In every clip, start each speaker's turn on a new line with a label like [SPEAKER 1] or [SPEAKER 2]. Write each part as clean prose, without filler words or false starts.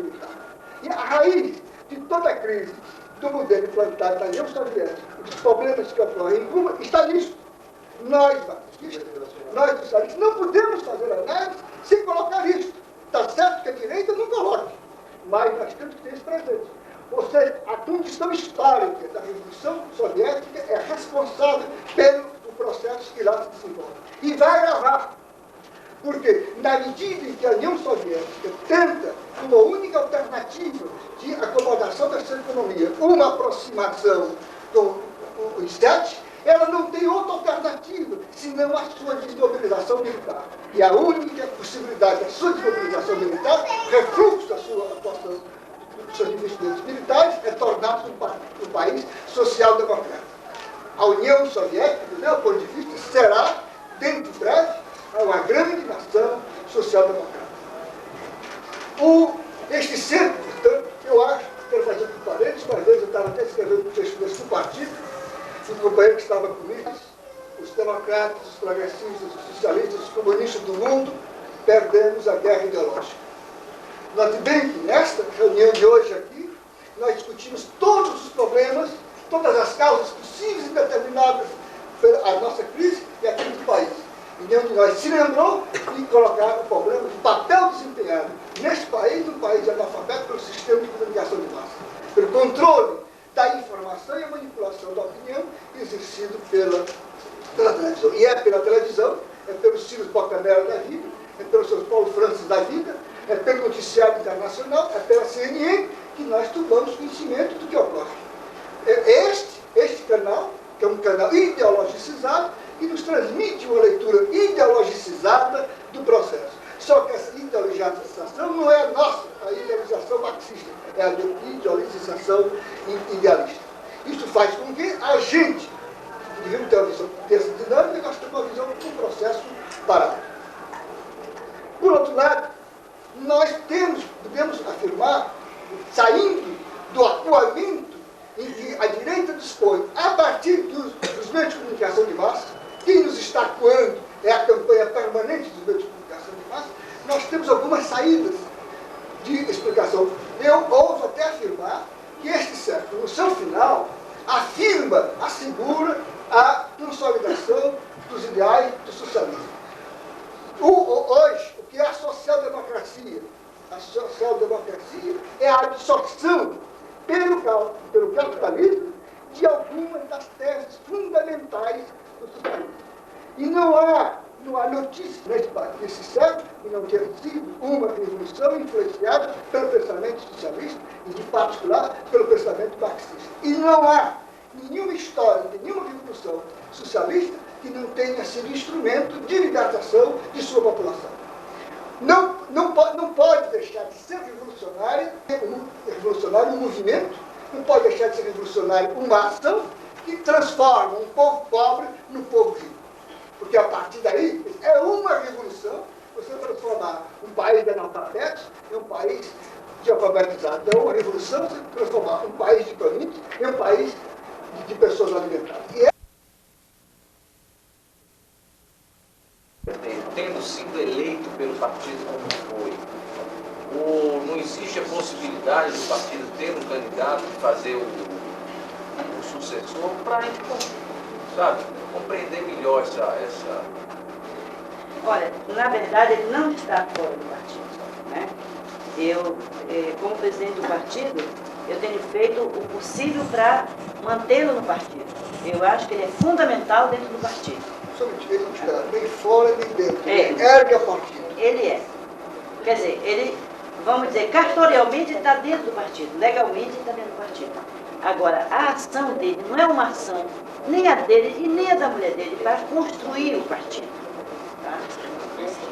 [SPEAKER 1] militar. E a raiz de toda a crise do modelo implantado na União Soviética, dos problemas que ocorrem em Cuba, está nisso. Nós, marxistas, nós socialistas, não podemos fazer análise sem colocar isso. Está certo que a direita não coloque, mas nós temos que ter isso presente. Ou seja, a condição histórica da Revolução Soviética é responsável pelo processo que lá se desenvolve. E vai agravar. Porque, na medida em que a União Soviética tenta, como única alternativa de acomodação da sua economia, uma aproximação com os Sete, ela não tem outra alternativa senão a sua desmobilização militar. E a única possibilidade da sua desmobilização militar, refluxo da sua atuação, dos seus investimentos militares, é tornar-se um país social-democrático. A União Soviética, do meu ponto de vista, será, dentro de breve, uma grande nação social-democrática. Este centro, portanto, eu acho, quero fazer um parênteses, mas às vezes eu estava até escrevendo um texto desse partido, um companheiro que estava comigo, os democratas, os progressistas, os socialistas, os comunistas do mundo, perdemos a guerra ideológica. Note bem que nesta reunião de hoje aqui, nós discutimos todos os problemas, todas as causas possíveis e determinadas pela nossa crise e a crise do país. E nenhum de nós se lembrou de colocar o problema do papel desempenhado neste país, um país analfabeto, pelo sistema de comunicação de massa, pelo controle da informação e a manipulação da opinião exercido pela televisão. E é pela televisão, é pelos Círios Bocanera da vida, é pelo São Paulo Francis da vida, é pelo noticiário internacional, é pela CNN que nós tomamos conhecimento do que ocorre. Este canal, que é um canal ideologicizado, que nos transmite uma leitura ideologicizada do processo. Só que essa ideologização não é a nossa, a ideologização marxista, é a ideologização idealista. Isso faz com que a gente, devemos ter uma visão dessa dinâmica, nós temos uma visão do processo parado. Por outro lado, nós podemos afirmar, saindo do acuamento em que a direita dispõe, a partir dos meios de comunicação de massa, quem nos está acuando é a campanha permanente dos meios de comunicação de massa, nós temos algumas saídas de explicação. Eu ouso até afirmar que este século, no seu final, assegura a consolidação dos ideais do socialismo. Hoje, o que é a social-democracia? A social-democracia é a absorção pelo capitalismo de algumas das teses fundamentais do socialismo. E não há notícia nesse século que não tenha sido uma revolução influenciada pelo pensamento socialista e, de particular, pelo pensamento marxista. E não há nenhuma história, nenhuma revolução socialista que não tenha sido instrumento de libertação de sua população. Não pode deixar de ser revolucionário um movimento, não pode deixar de ser revolucionário uma ação que transforma um povo pobre no povo rico. Porque a partir daí é uma revolução você transformar um país de analfabetos em um país de alfabetizados. É uma revolução você transformar um país de famintos em um país de pessoas alimentadas.
[SPEAKER 2] Tendo sido eleito pelo partido como foi, não existe a possibilidade do partido ter um candidato e fazer o sucessor para a gente, sabe, compreender melhor essa...
[SPEAKER 3] Olha, na verdade, ele não está fora do partido, né? Eu, como presidente do partido, eu tenho feito o possível para mantê-lo no partido. Eu acho que ele é fundamental dentro do partido.
[SPEAKER 1] Ele não está nem fora nem dentro. Ele ergue a partido.
[SPEAKER 3] Ele é. Quer dizer, ele, vamos dizer, cartorialmente ele está dentro do partido, legalmente ele está dentro do partido. Agora, a ação dele não é uma ação, nem a dele e nem a da mulher dele, para construir o partido. Tá?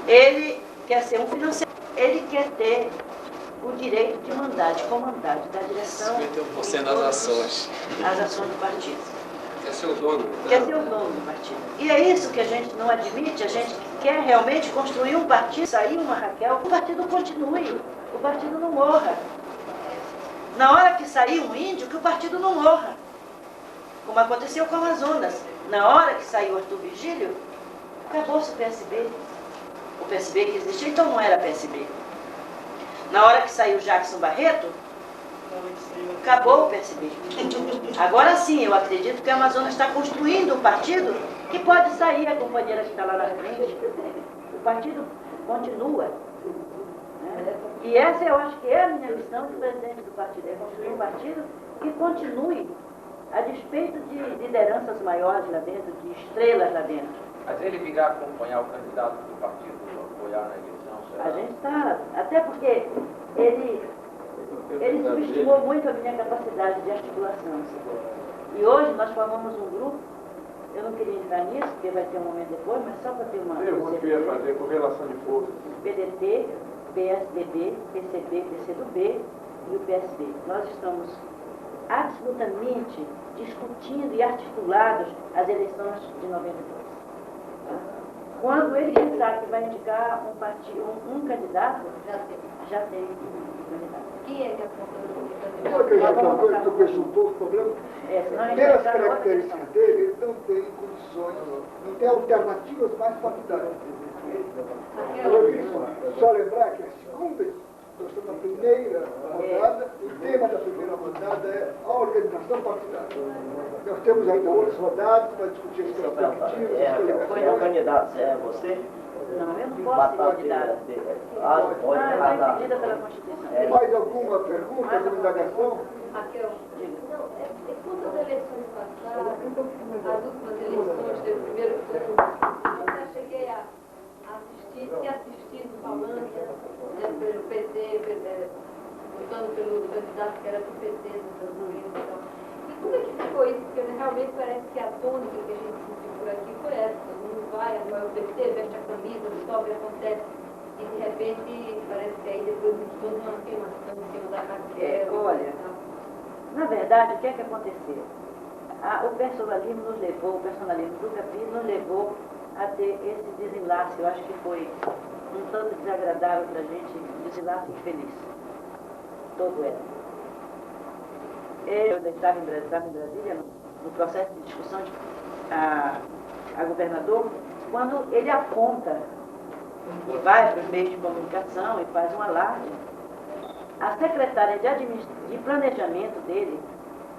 [SPEAKER 3] Ele quer ser um financiador, ele quer ter o direito de mandar, de comandar, de dar direção.
[SPEAKER 4] 51% das ações.
[SPEAKER 3] As ações do partido.
[SPEAKER 4] Quer ser o dono.
[SPEAKER 3] Quer ser o dono do partido. E é isso que a gente não admite, a gente quer realmente construir um partido, sair uma Raquel, o partido continue, o partido não morra. Na hora que sair um índio, que o partido não morra. Como aconteceu com o Amazonas. Na hora que saiu Arthur Virgílio, acabou-se o PSB. O PSB que existia, então não era PSB. Na hora que saiu Jackson Barreto, acabou o PSB. Agora sim, eu acredito que a Amazonas está construindo um partido que pode sair, a companheira que está lá na frente. O partido continua. Né? E essa eu acho que é a minha missão de presidente do partido, é construir um partido que continue, a despeito de lideranças maiores lá dentro, de estrelas lá dentro.
[SPEAKER 2] Mas ele virá acompanhar o candidato do partido, apoiar na eleição? Será?
[SPEAKER 3] A gente está, até porque ele subestimou muito a minha capacidade de articulação. E hoje nós formamos um grupo, eu não queria entrar nisso, porque vai ter um momento depois, mas só para ter uma...
[SPEAKER 5] Pergunta que eu ia fazer com relação de forças.
[SPEAKER 3] PDT, PSDB, PCB, PCdoB e o PSB. Nós estamos absolutamente discutindo e articulados as eleições de 92. Tá? Quando ele pensar que vai indicar um partido, um candidato, já tem um candidato.
[SPEAKER 6] Quem é que aponta
[SPEAKER 1] Sabe que eu conheço um pouco o problema?
[SPEAKER 3] Senão a gente
[SPEAKER 1] Pelas
[SPEAKER 3] vai entrar em outra
[SPEAKER 1] características
[SPEAKER 3] questão.
[SPEAKER 1] dele, ele não tem condições, não tem alternativas mais partidárias. Eu queria só lembrar que a segunda, nós estamos na primeira rodada, o tema da primeira rodada é a organização partidária. Nós temos ainda outras rodadas para discutir as perspectivas, as coligações.
[SPEAKER 7] Candidato, é você?
[SPEAKER 3] Não, eu não posso ser candidata.
[SPEAKER 7] Pode
[SPEAKER 3] Eu estou
[SPEAKER 7] casar.
[SPEAKER 3] impedida pela Constituição.
[SPEAKER 1] Mais alguma pergunta, alguma indagação?
[SPEAKER 6] Raquel, quantas eleições passadas, as últimas eleições, teve o primeiro turno, eu já cheguei a assistir, ter assistido falando, pelo PT, lutando pelo candidato que era do PT, do Brasil e tal. E como é que ficou isso? Porque realmente parece que a tônica que a gente sentiu por aqui foi essa. Todo mundo vai, apoia o PT, veste a camisa, sobe, acontece. E de repente parece que aí depois de toda uma queimação em cima da Raquel.
[SPEAKER 3] Olha, na verdade, o que é que aconteceu? O personalismo nos levou, o personalismo do Capi nos levou a ter esse desenlace. Eu acho que foi um tanto desagradável para a gente, um desenlace infeliz. Todo era. Eu estava em Brasília, no processo de discussão a governador, quando ele aponta e vai para os meios de comunicação e faz um alarde, a secretária de planejamento dele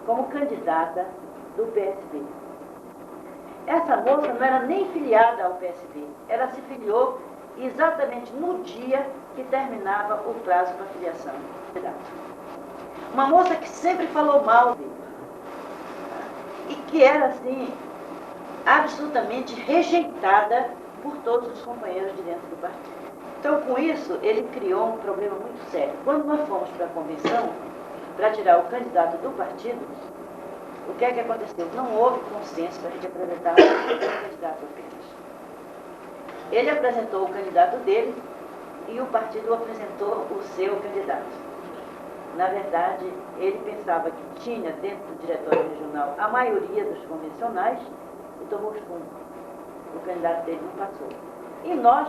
[SPEAKER 3] como candidata do PSB. Essa moça não era nem filiada ao PSB, ela se filiou exatamente no dia que terminava o prazo para filiação. Uma moça que sempre falou mal dele e que era assim absolutamente rejeitada por todos os companheiros de dentro do partido. Então, com isso, ele criou um problema muito sério. Quando nós fomos para a convenção, para tirar o candidato do partido, o que é que aconteceu? Não houve consenso para a gente apresentar um candidato apenas. Ele apresentou o candidato dele e o partido apresentou o seu candidato. Na verdade, ele pensava que tinha dentro do diretório regional a maioria dos convencionais e tomou fundo. O candidato dele não passou. E nós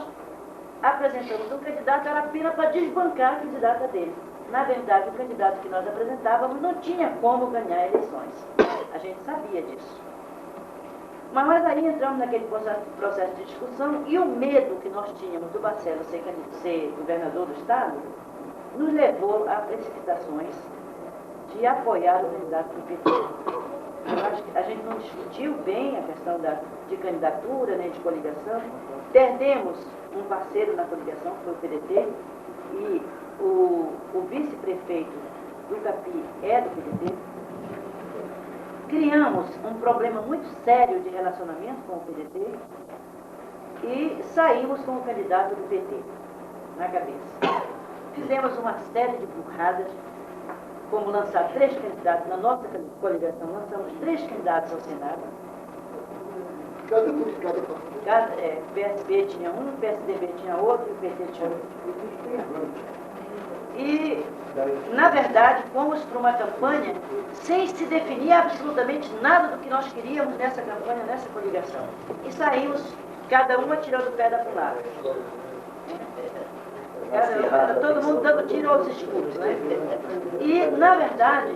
[SPEAKER 3] apresentamos um candidato, era apenas para desbancar a candidata dele. Na verdade, o candidato que nós apresentávamos não tinha como ganhar eleições. A gente sabia disso. Mas aí entramos naquele processo de discussão e o medo que nós tínhamos do Marcelo ser governador do Estado nos levou a precipitações de apoiar o candidato do PT. Eu acho que a gente não discutiu bem a questão de candidatura, nem de coligação. Perdemos um parceiro na coligação, que foi o PDT, e o vice-prefeito do Capi é do PDT. Criamos um problema muito sério de relacionamento com o PDT e saímos com o candidato do PT na cabeça. Fizemos uma série de burradas, como lançar 3 candidatos na nossa coligação, lançamos 3 candidatos ao Senado.
[SPEAKER 1] Cada um de cada partido.
[SPEAKER 3] PSB tinha um, PSDB tinha outro e o PT tinha outro. E, na verdade, fomos para uma campanha sem se definir absolutamente nada do que nós queríamos nessa campanha, nessa coligação. E saímos, cada um atirando o pé da culatra. Todo mundo dando tiro aos escuros, né? E, na verdade,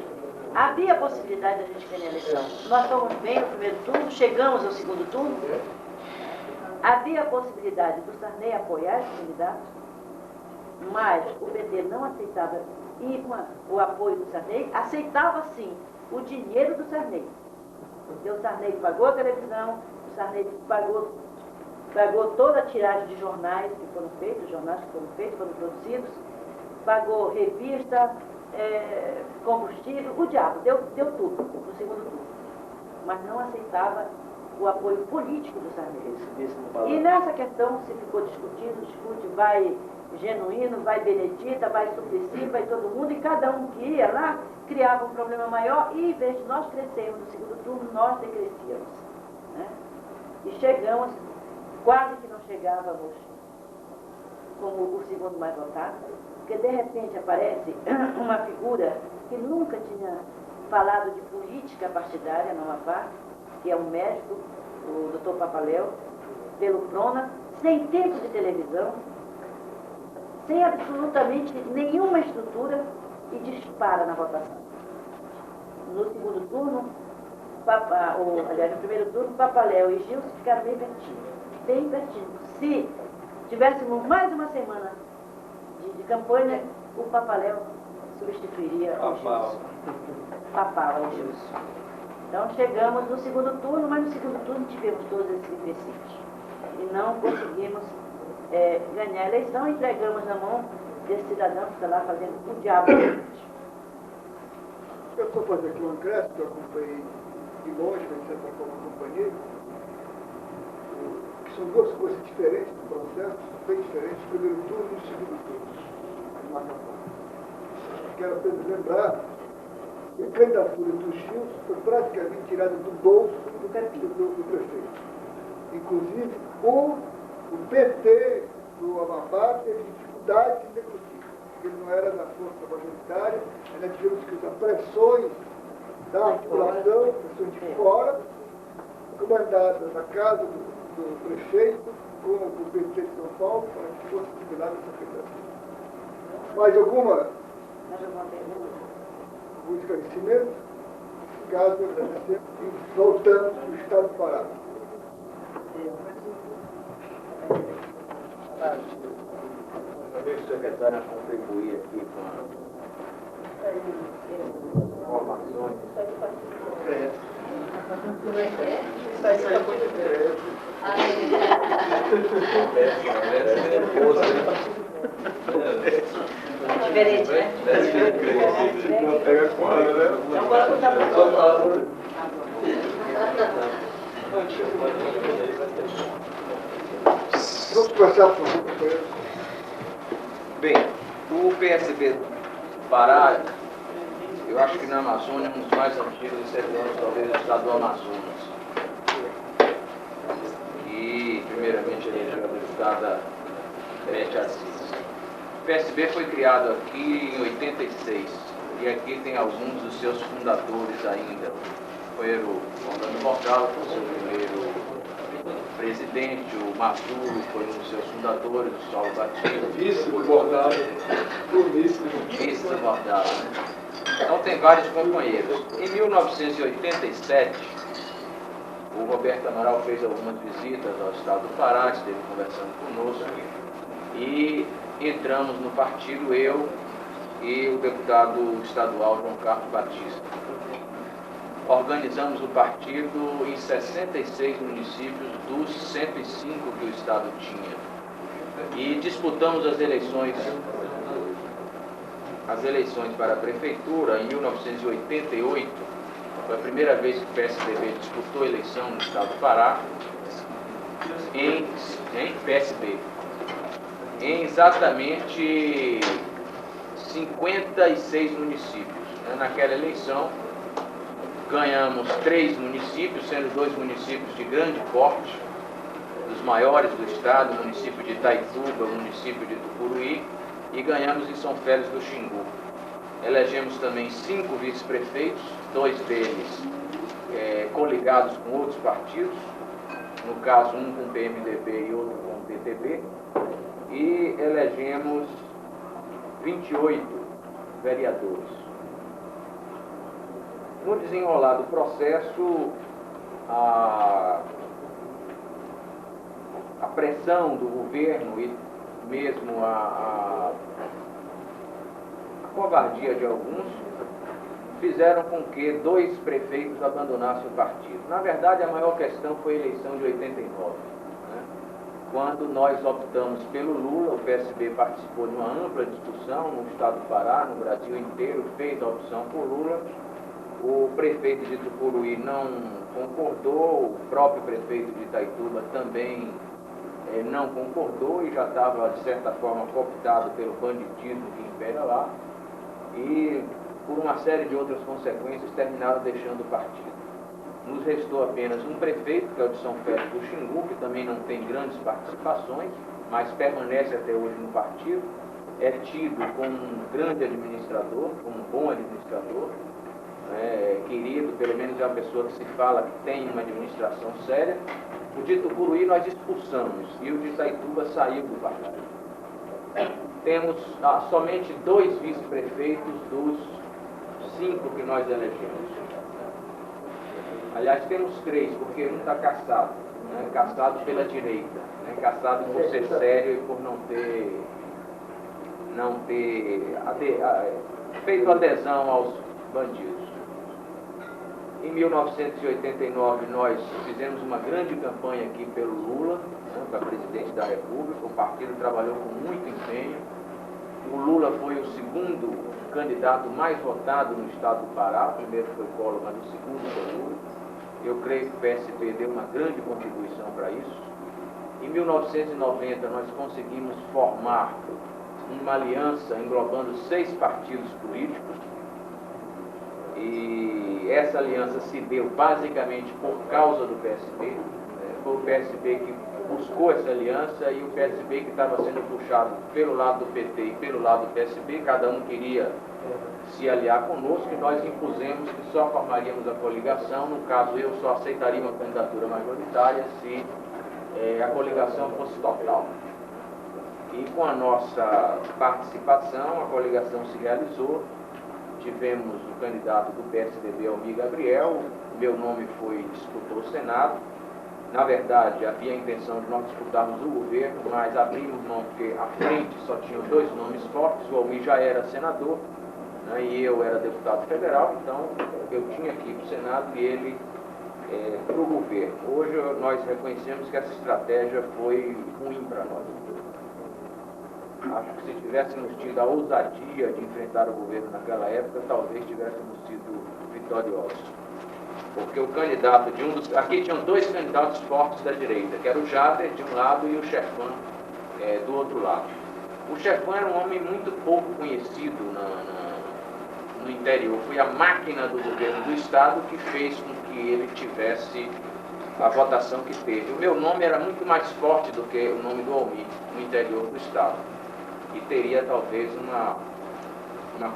[SPEAKER 3] havia a possibilidade de a gente ganhar a eleição. Nós fomos bem no primeiro turno, chegamos ao segundo turno. Havia a possibilidade do Sarney apoiar esse candidato. mas o PT não aceitava ir com o apoio do Sarney, aceitava sim o dinheiro do Sarney. Porque o Sarney pagou a televisão, o Sarney pagou toda a tiragem de jornais que foram feitos, foram produzidos, pagou revista, combustível, o diabo, deu tudo no segundo turno. Mas não aceitava o apoio político do Sarney. E nessa questão se ficou discute, vai Genuíno, vai Benedita, vai Suplicy, vai todo mundo, e cada um que ia lá criava um problema maior, e em vez de nós crescermos no segundo turno, nós decrescíamos. Né? E chegamos, quase que não chegávamos como o segundo mais votado, porque de repente aparece uma figura que nunca tinha falado de política partidária no Amapá, que é um médico, o Dr. Papaléu, pelo Prona, sem tempo de televisão, sem absolutamente nenhuma estrutura, e dispara na votação. No segundo turno, no primeiro turno, Papaléu e Gilson ficaram bem pertinho. Se tivéssemos mais uma semana de campanha, o Papaléu substituiria o Gilson. Papava o Gilson. Então chegamos no segundo turno, mas no segundo turno tivemos todos esses empecilhos. E não conseguimos ganhar a eleição, entregamos na mão desse cidadão que está lá fazendo o diabo.
[SPEAKER 1] Eu estou fazendo aqui um ingresso que eu acompanhei de longe, mas de certa forma acompanhei, que são duas coisas diferentes do processo, bem diferentes, o primeiro turno e o segundo turno, em Macapá. Quero apenas lembrar que a candidatura do Gilson foi praticamente tirada do bolso do prefeito. Inclusive, o PT do Amapá teve dificuldade de negociar, porque ele não era da força majoritária, ainda tivemos que usar pressões da articulação, pressões de fora, comandadas na casa do prefeito, com o PT de São Paulo, para que fosse disciplinada essa candidatura. Mais algum esclarecimento? Caso agradecemos e voltamos para o estado do Pará.
[SPEAKER 2] Talvez o secretário contribuir aqui com as informações.
[SPEAKER 3] Diferente, né?
[SPEAKER 5] Não pega quadro, né?
[SPEAKER 3] Então coloca o tabu.
[SPEAKER 1] Vamos começar, por favor, companheiro.
[SPEAKER 2] Bem, o PSB do Pará, eu acho que na Amazônia é um dos mais antigos e servidores, talvez, o estado do Amazonas. E, primeiramente, elegeu a deputada Bete Assis. O PSB foi criado aqui em 86, e aqui tem alguns dos seus fundadores ainda. Foi o Orlando Morgado, foi o seu primeiro presidente, o Mazzulo foi um dos seus fundadores, o Saulo Batista.
[SPEAKER 5] Vice do Bordado,
[SPEAKER 2] Vice do Bordado, né? Então tem vários companheiros. Em 1987, o Roberto Amaral fez algumas visitas ao estado do Pará, esteve conversando conosco, e entramos no partido, eu e o deputado estadual João Carlos Batista. Organizamos o partido em 66 municípios dos 105 que o estado tinha. E disputamos as eleições para a prefeitura em 1988. Foi a primeira vez que o PSDB disputou eleição no estado do Pará, em PSB, em exatamente 56 municípios. Naquela eleição, ganhamos 3 municípios, sendo 2 municípios de grande porte, dos maiores do estado, o município de Itaituba, o município de Tucuruí, e ganhamos em São Félix do Xingu. Elegemos também 5 vice-prefeitos, 2 deles coligados com outros partidos, no caso um com o PMDB e outro com o PTB, e elegemos 28 vereadores. No desenrolar do processo, a pressão do governo e mesmo a covardia de alguns, fizeram com que 2 prefeitos abandonassem o partido. Na verdade, a maior questão foi a eleição de 89, né? Quando nós optamos pelo Lula, o PSB participou de uma ampla discussão no estado do Pará, no Brasil inteiro, fez a opção por Lula. O prefeito de Tucuruí não concordou, o próprio prefeito de Itaituba também não concordou e já estava, de certa forma, cooptado pelo banditismo que impera lá. E, por uma série de outras consequências, terminaram deixando o partido. Nos restou apenas um prefeito, que é o de São Félix do Xingu, que também não tem grandes participações, mas permanece até hoje no partido. É tido como um grande administrador, como um bom administrador, querido, pelo menos é uma pessoa que se fala que tem uma administração séria. O de Tucuruí nós expulsamos e o de Itaituba saiu do partido. Temos somente 2 vice-prefeitos dos 5 que nós elegemos. Aliás, temos 3, porque um está cassado, né? Cassado pela direita, né? Cassado por ser sério e por não ter feito adesão aos bandidos. Em 1989, nós fizemos uma grande campanha aqui pelo Lula, né, para presidente da República. O partido trabalhou com muito empenho. O Lula foi o segundo candidato mais votado no estado do Pará. O primeiro foi Collor, mas o segundo foi Lula. Eu creio que o PSB deu uma grande contribuição para isso. Em 1990, nós conseguimos formar uma aliança englobando 6 partidos políticos. E essa aliança se deu basicamente por causa do PSB. Foi o PSB que buscou essa aliança e o PSB que estava sendo puxado pelo lado do PT e pelo lado do PSB. Cada um queria se aliar conosco e nós impusemos que só formaríamos a coligação. No caso, eu só aceitaria uma candidatura majoritária se a coligação fosse total. E com a nossa participação, a coligação se realizou. Tivemos o candidato do PSDB, Almir Gabriel, meu nome disputou o Senado. Na verdade, havia a intenção de nós disputarmos o governo, mas abrimos mão porque à frente só tinham 2 nomes fortes, o Almir já era senador, né, e eu era deputado federal, então eu tinha aqui para o Senado e ele para o governo. Hoje nós reconhecemos que essa estratégia foi ruim para nós. Acho que se tivéssemos tido a ousadia de enfrentar o governo naquela época, talvez tivéssemos sido vitoriosos. Porque o candidato de aqui tinham 2 candidatos fortes da direita, que era o Jader de um lado e o Chefan do outro lado. O Chefan era um homem muito pouco conhecido no interior. Foi a máquina do governo do estado que fez com que ele tivesse a votação que teve. O meu nome era muito mais forte do que o nome do Almir no interior do estado. E teria talvez uma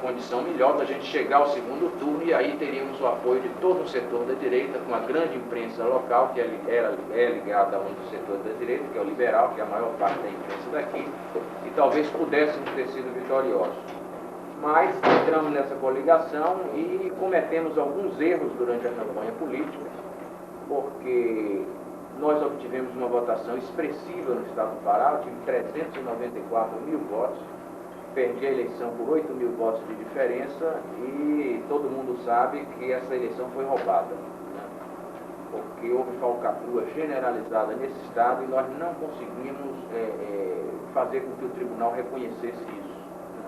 [SPEAKER 2] condição melhor da gente chegar ao segundo turno e aí teríamos o apoio de todo o setor da direita, com a grande imprensa local, que é ligada a um dos setores da direita, que é o liberal, que é a maior parte da imprensa daqui, e talvez pudéssemos ter sido vitoriosos. Mas entramos nessa coligação e cometemos alguns erros durante a campanha política, porque nós obtivemos uma votação expressiva no estado do Pará. Eu tive 394 mil votos, perdi a eleição por 8 mil votos de diferença e todo mundo sabe que essa eleição foi roubada, né? Porque houve falcatrua generalizada nesse estado e nós não conseguimos fazer com que o tribunal reconhecesse isso, né?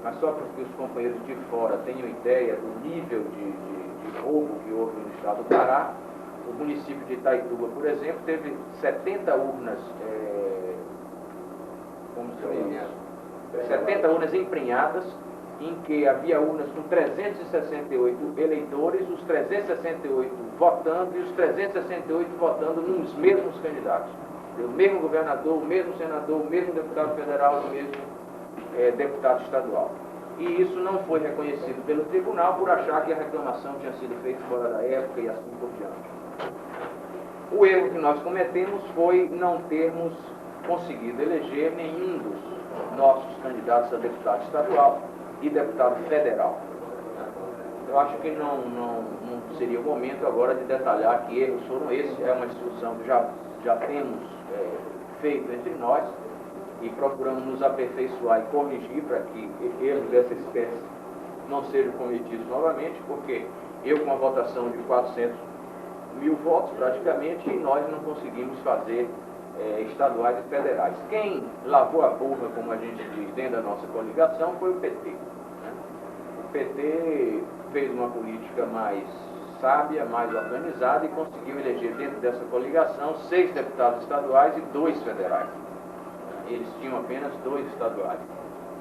[SPEAKER 2] Mas só para que os companheiros de fora tenham ideia do nível de roubo que houve no estado do Pará, o município de Itaituba, por exemplo, teve 70 urnas, 70 urnas emprenhadas, em que havia urnas com 368 eleitores, os 368 votando e os 368 votando nos mesmos candidatos. O mesmo governador, o mesmo senador, o mesmo deputado federal, o mesmo deputado estadual. E isso não foi reconhecido pelo tribunal por achar que a reclamação tinha sido feita fora da época e assim por diante. O erro que nós cometemos foi não termos conseguido eleger nenhum dos nossos candidatos a deputado estadual e deputado federal. Eu acho que não seria o momento agora de detalhar que erros foram esses. É uma discussão que já temos feito entre nós e procuramos nos aperfeiçoar e corrigir para que erros dessa espécie
[SPEAKER 8] não sejam cometidos novamente, porque eu com uma votação de 400 mil votos praticamente, nós não conseguimos fazer estaduais e federais. Quem lavou a burra, como a gente diz, dentro da nossa coligação foi o PT. Né? O PT fez uma política mais sábia, mais organizada e conseguiu eleger dentro dessa coligação 6 deputados estaduais e 2 federais. Eles tinham apenas 2 estaduais.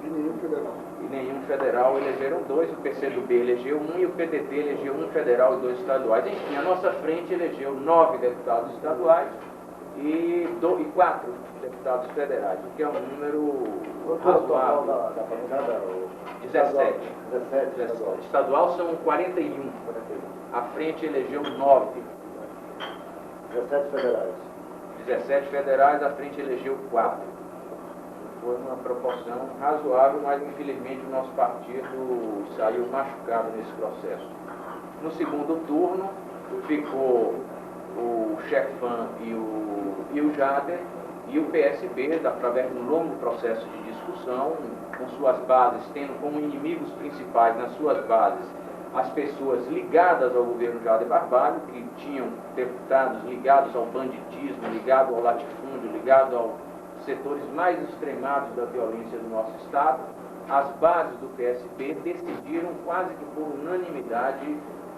[SPEAKER 1] E nenhum federal.
[SPEAKER 8] E nenhum federal, elegeram 2, o PCdoB elegeu 1 e o PDT elegeu 1 federal e 2 estaduais. Enfim, a nossa frente elegeu 9 deputados estaduais e 4 deputados federais, o que é um número razoável.
[SPEAKER 7] Da bancada?
[SPEAKER 8] 17.
[SPEAKER 7] 17
[SPEAKER 8] Estadual são 41. A frente elegeu 9.
[SPEAKER 7] 17 federais.
[SPEAKER 8] 17 federais, a frente elegeu 4. Foi uma proporção razoável, mas infelizmente o nosso partido saiu machucado nesse processo. No segundo turno, ficou o Chefan e o Jader, e o PSB, através de um longo processo de discussão, com suas bases, tendo como inimigos principais nas suas bases as pessoas ligadas ao governo Jader Barbalho, que tinham deputados ligados ao banditismo, ligados ao latifúndio, ligados aos setores mais extremados da violência do nosso Estado. As bases do PSB decidiram quase que por unanimidade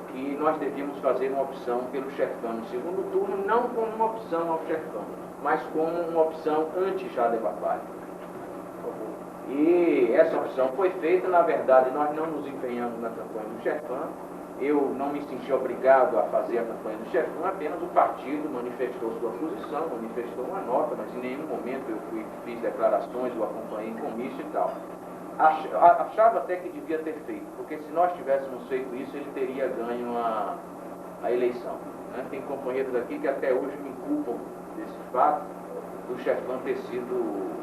[SPEAKER 8] que nós devíamos fazer uma opção pelo Chefão no segundo turno, não como uma opção ao Chefão, mas como uma opção anti-Jader Barbalho. E essa opção foi feita, na verdade, nós não nos empenhamos na campanha do Chefão. Eu não me senti obrigado a fazer a campanha do Chefão, apenas o partido manifestou sua posição, manifestou uma nota, mas em nenhum momento eu fiz declarações, o acompanhei em comício e tal. Achava até que devia ter feito, porque se nós tivéssemos feito isso, ele teria ganho a eleição. Né? Tem companheiros aqui que até hoje me culpam desse fato, do Chefão ter sido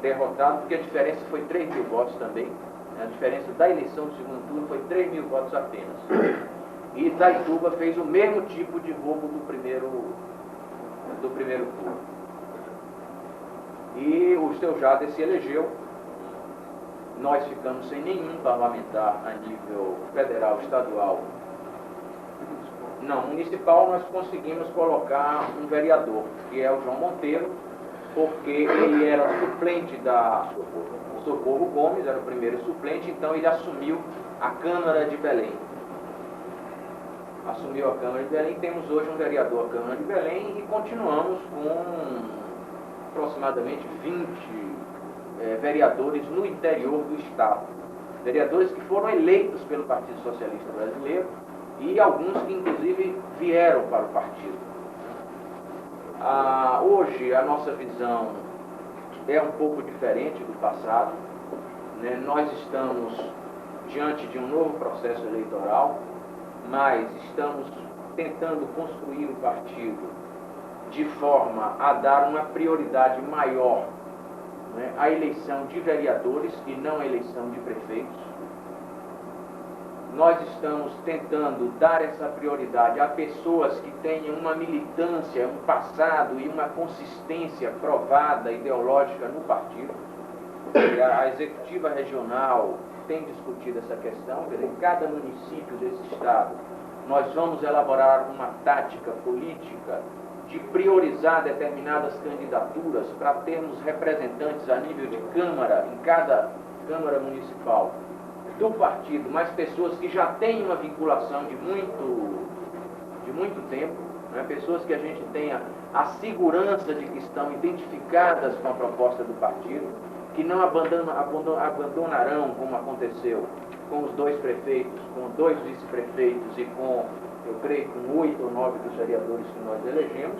[SPEAKER 8] derrotado, porque a diferença foi 3 mil votos também. A diferença da eleição do segundo turno foi 3 mil votos apenas. E Itaituba fez o mesmo tipo de roubo do primeiro turno. E o seu Jader se elegeu. Nós ficamos sem nenhum parlamentar a nível federal, estadual. Não, municipal nós conseguimos colocar um vereador, que é o João Monteiro, porque ele era suplente da Socorro Gomes, era o primeiro suplente, então ele assumiu a Câmara de Belém. Assumiu a Câmara de Belém, temos hoje um vereador à Câmara de Belém e continuamos com aproximadamente 20 vereadores no interior do Estado. Vereadores que foram eleitos pelo Partido Socialista Brasileiro e alguns que inclusive vieram para o partido. Hoje a nossa visão é um pouco diferente do passado, né? Nós estamos diante de um novo processo eleitoral, mas estamos tentando construir o partido de forma a dar uma prioridade maior, né, à eleição de vereadores e não à eleição de prefeitos. Nós estamos tentando dar essa prioridade a pessoas que tenham uma militância, um passado e uma consistência provada, ideológica no partido. A executiva regional tem discutido essa questão. Em cada município desse estado, nós vamos elaborar uma tática política de priorizar determinadas candidaturas para termos representantes a nível de Câmara, em cada Câmara Municipal do partido, mas pessoas que já têm uma vinculação de muito tempo, né? Pessoas que a gente tenha a segurança de que estão identificadas com a proposta do partido, que não abandonarão, como aconteceu com os 2 prefeitos, com 2 vice-prefeitos e com, eu creio, com 8 ou 9 dos vereadores que nós elegemos.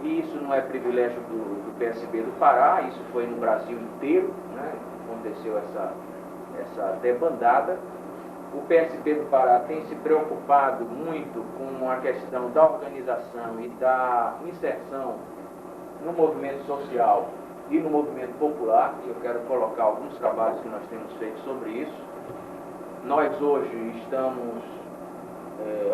[SPEAKER 8] E isso não é privilégio do PSB do Pará, isso foi no Brasil inteiro, né? Aconteceu essa debandada. O PSB do Pará tem se preocupado muito com a questão da organização e da inserção no movimento social e no movimento popular, e eu quero colocar alguns trabalhos que nós temos feito sobre isso. Nós hoje estamos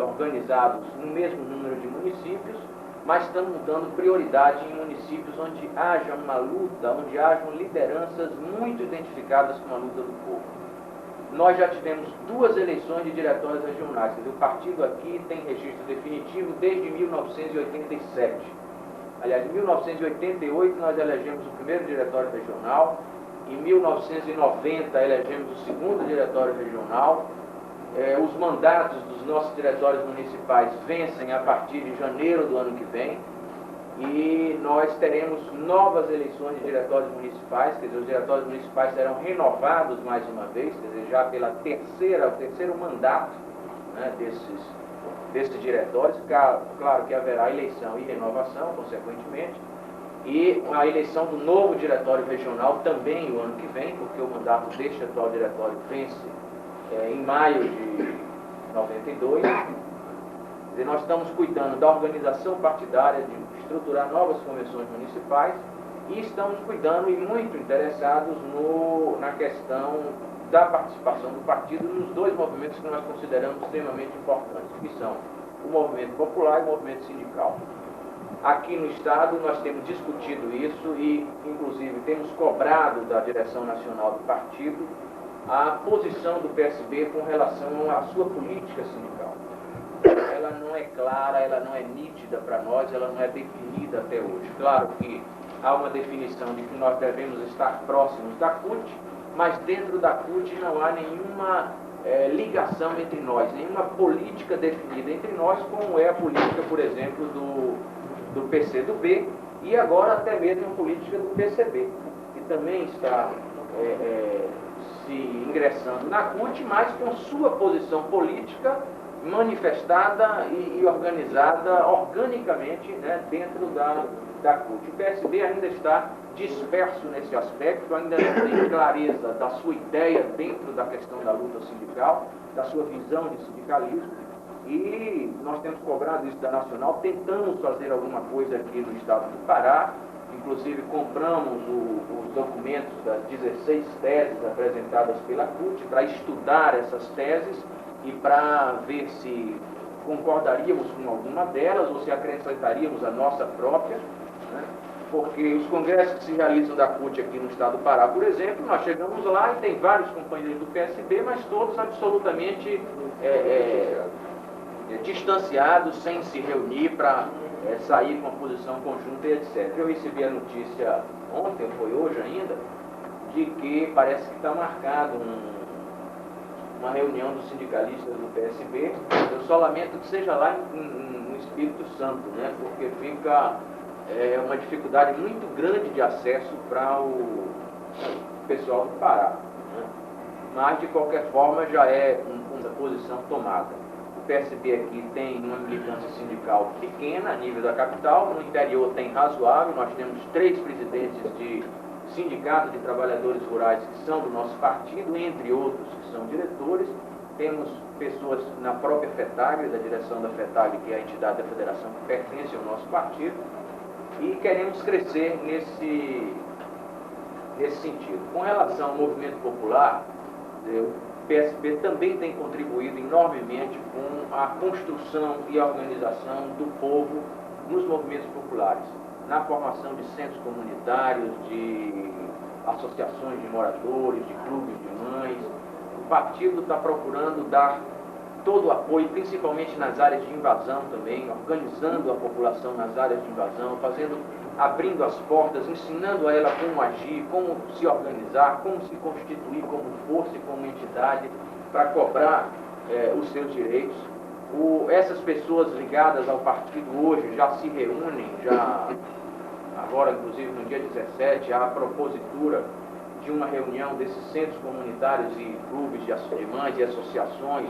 [SPEAKER 8] organizados no mesmo número de municípios, mas estamos dando prioridade em municípios onde haja uma luta, onde hajam lideranças muito identificadas com a luta do povo. nós já tivemos 2 eleições de diretórios regionais. Quer dizer, o partido aqui tem registro definitivo desde 1987. Aliás, em 1988 nós elegemos o primeiro diretório regional, em 1990 elegemos o segundo diretório regional. Os mandatos dos nossos diretórios municipais vencem a partir de janeiro do ano que vem, e nós teremos novas eleições de diretórios municipais, quer dizer, os diretórios municipais serão renovados mais uma vez, quer dizer, já pela terceiro mandato, né, desses diretórios. Claro que haverá eleição e renovação, consequentemente, e a eleição do novo diretório regional também o ano que vem, porque o mandato deste atual diretório vence em maio de 92. E nós estamos cuidando da organização partidária, de estruturar novas convenções municipais, e estamos cuidando e muito interessados na questão da participação do partido nos 2 movimentos que nós consideramos extremamente importantes, que são o movimento popular e o movimento sindical. Aqui no Estado nós temos discutido isso e, inclusive, temos cobrado da direção nacional do partido a posição do PSB com relação à sua política sindical. Ela não é clara, ela não é nítida para nós, ela não é definida até hoje. Claro que há uma definição de que nós devemos estar próximos da CUT, mas dentro da CUT não há nenhuma ligação entre nós, nenhuma política definida entre nós, como é a política, por exemplo, do PCdoB e agora até mesmo a política do PCB, que também está se ingressando na CUT, mas com sua posição política manifestada e organizada organicamente, né, dentro da CUT. O PSB ainda está disperso nesse aspecto, ainda não tem clareza da sua ideia dentro da questão da luta sindical, da sua visão de sindicalismo, e nós temos cobrado isso da Nacional, tentamos fazer alguma coisa aqui no estado do Pará. Inclusive compramos os documentos das 16 teses apresentadas pela CUT para estudar essas teses e para ver se concordaríamos com alguma delas ou se acrescentaríamos a nossa própria, né? Porque os congressos que se realizam da CUT aqui no estado do Pará, por exemplo, nós chegamos lá e tem vários companheiros do PSB, mas todos absolutamente distanciados, sem se reunir para sair com a posição conjunta e etc. Eu recebi a notícia ontem, foi hoje ainda, de que parece que está marcado uma reunião dos sindicalistas do PSB. Eu só lamento que seja lá no Espírito Santo, né? Porque fica uma dificuldade muito grande de acesso para o pessoal do Pará, né? Mas, de qualquer forma, já é uma posição tomada. O PSB aqui tem uma militância sindical pequena a nível da capital, no interior tem razoável, nós temos 3 presidentes de sindicatos de trabalhadores rurais que são do nosso partido, entre outros que são diretores. Temos pessoas na própria FETAG, da direção da FETAG, que é a entidade da federação que pertence ao nosso partido, e queremos crescer nesse sentido. Com relação ao movimento popular, o PSB também tem contribuído enormemente com a construção e a organização do povo nos movimentos populares, na formação de centros comunitários, de associações de moradores, de clubes de mães. O partido está procurando dar todo o apoio, principalmente nas áreas de invasão também, organizando a população nas áreas de invasão, abrindo as portas, ensinando a ela como agir, como se organizar, como se constituir como força e como entidade para cobrar os seus direitos. Essas pessoas ligadas ao partido hoje já se reúnem, agora inclusive no dia 17, há a propositura de uma reunião desses centros comunitários e clubes de mães e associações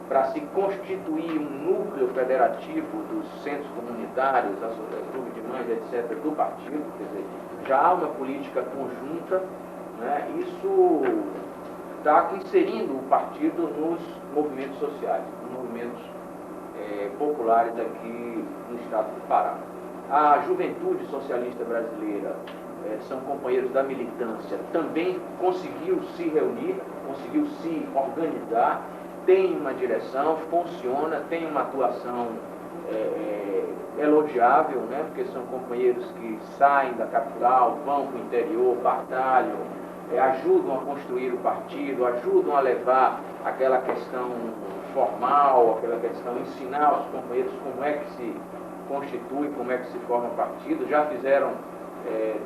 [SPEAKER 8] para se constituir um núcleo federativo dos centros comunitários, clubes de mães, etc., do partido. Quer dizer, já há uma política conjunta, né? Isso está inserindo o partido nos movimentos sociais, nos movimentos populares aqui no estado do Pará. A Juventude Socialista Brasileira, são companheiros da militância, também conseguiu se reunir, conseguiu se organizar, tem uma direção, funciona, tem uma atuação elogiável, né? Porque são companheiros que saem da capital, vão para o interior, batalham, ajudam a construir o partido, ajudam a levar aquela questão formal, aquela questão, ensinar aos companheiros como é que se constitui, como é que se forma partido. Já fizeram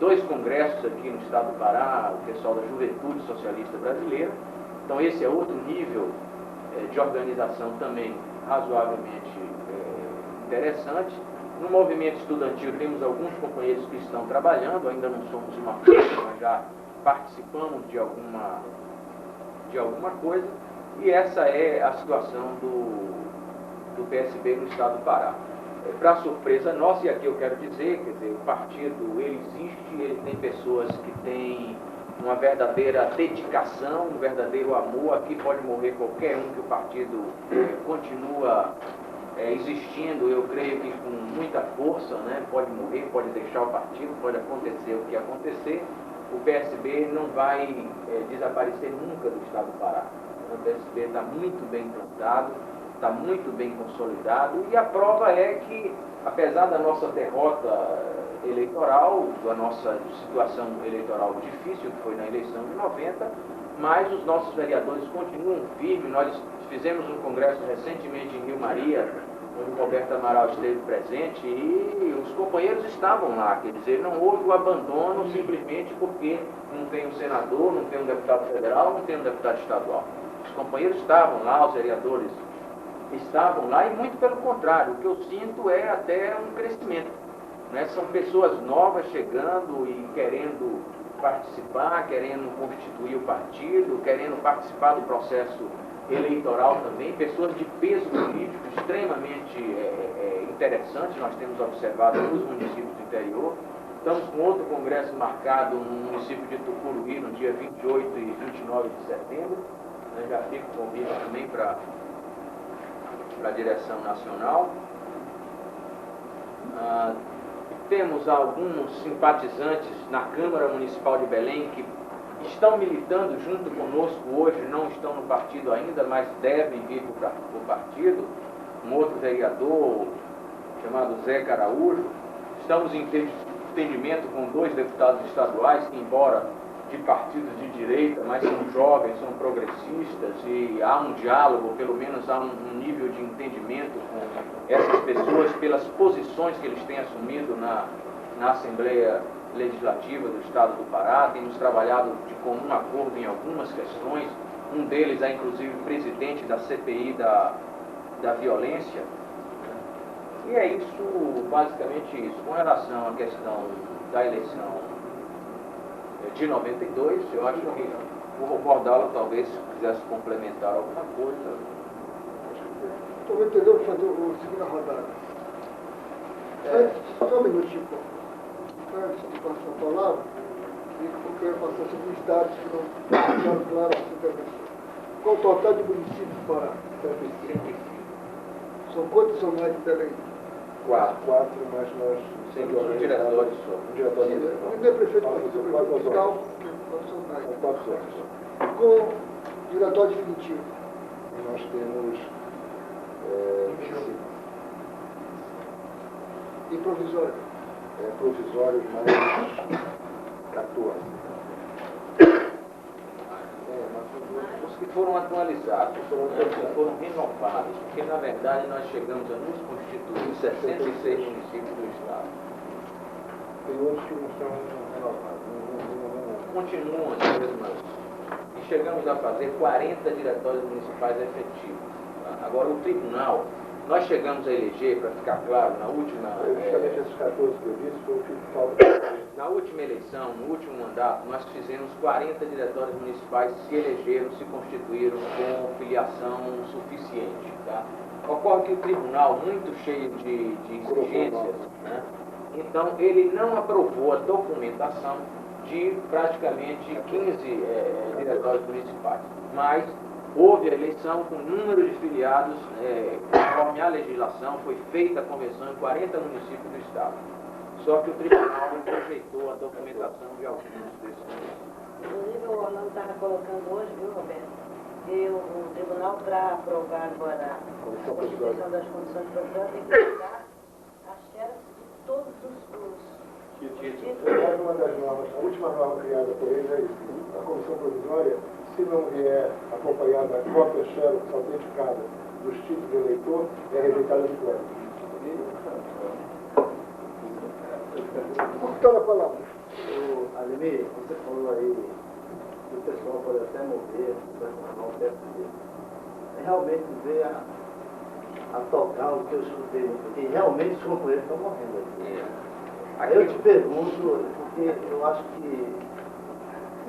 [SPEAKER 8] 2 congressos aqui no estado do Pará, o pessoal da Juventude Socialista Brasileira. Então esse é outro nível de organização também razoavelmente interessante. No movimento estudantil temos alguns companheiros que estão trabalhando, ainda não somos uma força, mas já participamos de alguma coisa, e essa é a situação do PSB no estado do Pará. Para surpresa nossa, e aqui eu quero dizer, quer dizer, o partido ele existe, ele tem pessoas que têm uma verdadeira dedicação, um verdadeiro amor. Aqui pode morrer qualquer um, que o partido continua existindo, eu creio que com muita força, né? Pode morrer, pode deixar o partido, pode acontecer o que acontecer, o PSB não vai desaparecer nunca do estado do Pará. O PSB está muito bem implantado, está muito bem consolidado, e a prova é que, apesar da nossa derrota eleitoral, da nossa situação eleitoral difícil, que foi na eleição de 90, mas os nossos vereadores continuam firmes. Nós fizemos um congresso recentemente em Rio Maria, onde o Roberto Amaral esteve presente, e os companheiros estavam lá. Quer dizer, não houve o abandono simplesmente porque não tem um senador, não tem um deputado federal, não tem um deputado estadual. Os companheiros estavam lá, os vereadores estavam lá, e muito pelo contrário, o que eu sinto é até um crescimento, né? São pessoas novas chegando e querendo participar, querendo constituir o partido, querendo participar do processo eleitoral também, pessoas de peso político extremamente interessantes, nós temos observado nos municípios do interior. Estamos com outro congresso marcado no município de Tucuruí, no dia 28 e 29 de setembro. Já fico o convite também para a direção nacional. Temos alguns simpatizantes na Câmara Municipal de Belém que estão militando junto conosco hoje, não estão no partido ainda, mas devem vir para o partido. Um outro vereador, chamado Zé Caraújo. Estamos em entendimento com 2 deputados estaduais que, embora de partidos de direita, mas são jovens, são progressistas, e há um diálogo, pelo menos há um nível de entendimento com essas pessoas pelas posições que eles têm assumido na Assembleia Legislativa do Estado do Pará. Temos trabalhado de comum acordo em algumas questões. Um deles é, inclusive, presidente da CPI da violência. E é isso, basicamente isso. Com relação à questão da eleição de 92, eu acho que o Bordalo talvez quisesse complementar alguma coisa.
[SPEAKER 1] Estou entendendo fazer a segunda rodada. Só um minutinho, pô. Antes de passar a palavra, eu quero passar sobre os dados que não ficaram claros para a intervenção. Qual o total de municípios do Pará?
[SPEAKER 8] 35.
[SPEAKER 1] São quantos são mais de Belém?
[SPEAKER 8] 4.
[SPEAKER 5] 4, mas nós...
[SPEAKER 8] Sempre os diretórios só.
[SPEAKER 5] O diretório
[SPEAKER 1] Não é prefeito capital, nacionais.
[SPEAKER 5] 4 anos.
[SPEAKER 1] Com o diretório definitivo.
[SPEAKER 5] Nós temos 25.
[SPEAKER 1] E provisório?
[SPEAKER 5] Provisórios mais 14.
[SPEAKER 8] Os que foram atualizados, que foram renovados, porque na verdade nós chegamos a nos constituir em 66 municípios do Estado.
[SPEAKER 5] Tem outros que não são renovados.
[SPEAKER 8] Continuam as mesmas. E chegamos a fazer 40 diretórios municipais efetivos. Agora, o tribunal, nós chegamos a eleger, para ficar claro, na última...
[SPEAKER 5] Justamente esses 14 que eu disse foi o que falta.
[SPEAKER 8] Na última eleição, no último mandato, nós fizemos 40 diretórios municipais que se elegeram, se constituíram com filiação suficiente. Tá? Ocorre que o tribunal, muito cheio de exigências, né? Então ele não aprovou a documentação de praticamente 15 diretórios municipais. Mas houve a eleição com número de filiados, conforme a legislação, foi feita a convenção em 40 municípios do Estado. Só que o tribunal rejeitou a documentação de alguns desses municípios.
[SPEAKER 3] Inclusive, o Orlando estava colocando hoje, viu, Roberto, que o tribunal, para aprovar agora a constituição das condições provisórias, tem que pegar as xerox de todos os
[SPEAKER 5] Aliás, uma das normas, a última norma criada por eles é isso. A comissão provisória, se não vier acompanhada com a pessoa autenticada dos títulos do eleitor, é rejeitada de plano.
[SPEAKER 1] Cortando a palavra.
[SPEAKER 7] Ademir, você falou aí que o pessoal pode até morrer para formar um PSD. Realmente ver a tocar o que eu escutei, porque realmente os companheiros estão morrendo aqui. Aí eu te pergunto, porque eu acho que,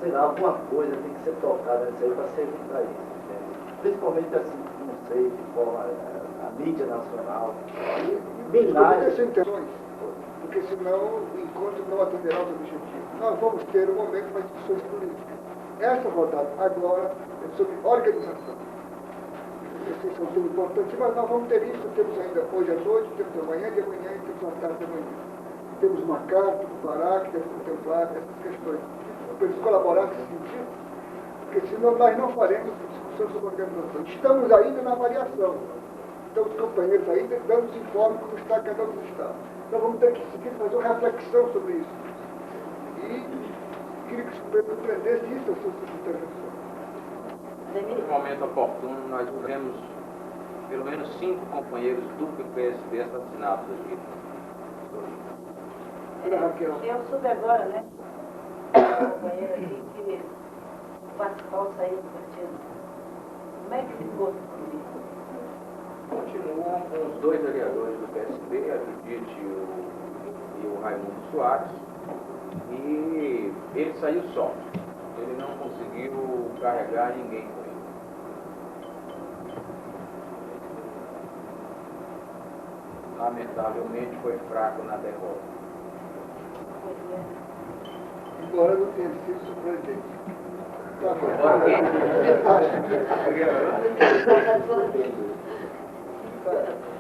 [SPEAKER 7] sei lá, alguma coisa tem que ser tocada nisso aí para servir para isso, entende? Principalmente assim, não sei, de forma a mídia nacional.
[SPEAKER 1] Milhares de intenções, porque senão o encontro não atenderá aos objetivos. Nós vamos ter um momento para discussões políticas. Essa rodada agora é sobre organização. Esses são tudo importantes, mas nós vamos ter isso. Temos ainda hoje à noite, temos amanhã de manhã e temos à tarde de manhã. Temos uma carta do Pará que deve contemplar essas questões. Para eles colaborar nesse sentido, porque senão nós não faremos discussão sobre organização. Estamos ainda na avaliação. Então os companheiros ainda dando os informes como está cada um dos estados. Então vamos ter que seguir fazer uma reflexão sobre isso. E queria que os companheiros aprendessem isso, as suas intervenções.
[SPEAKER 8] No momento oportuno, nós tivemos pelo menos 5 companheiros do PSD assassinados aqui.
[SPEAKER 3] Eu soube agora, né? A companheira aqui que o Pascoal saiu do partido. Como é que ficou tudo isso?
[SPEAKER 8] Continuam com os 2 vereadores do PSD, a Judite e o Raimundo Soares, e ele saiu só. Ele não conseguiu carregar ninguém com ele. Lamentavelmente foi fraco na derrota.
[SPEAKER 1] Embora não tenha sido surpreendente.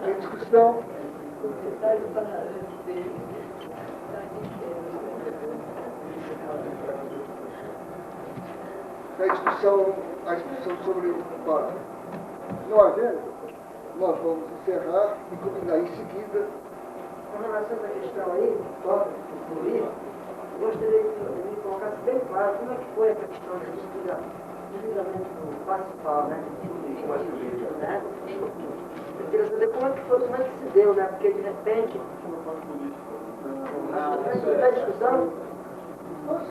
[SPEAKER 1] Em discussão. A discussão sobre o parágrafo. Não havendo, nós vamos encerrar e combinar em seguida.
[SPEAKER 9] Com relação a essa questão aí, do livro, gostaria que me colocasse bem claro como é que foi essa questão do julgamento do Pascoal, né? Né? Eu queria saber como é que se deu, né? Porque de repente. Na discussão.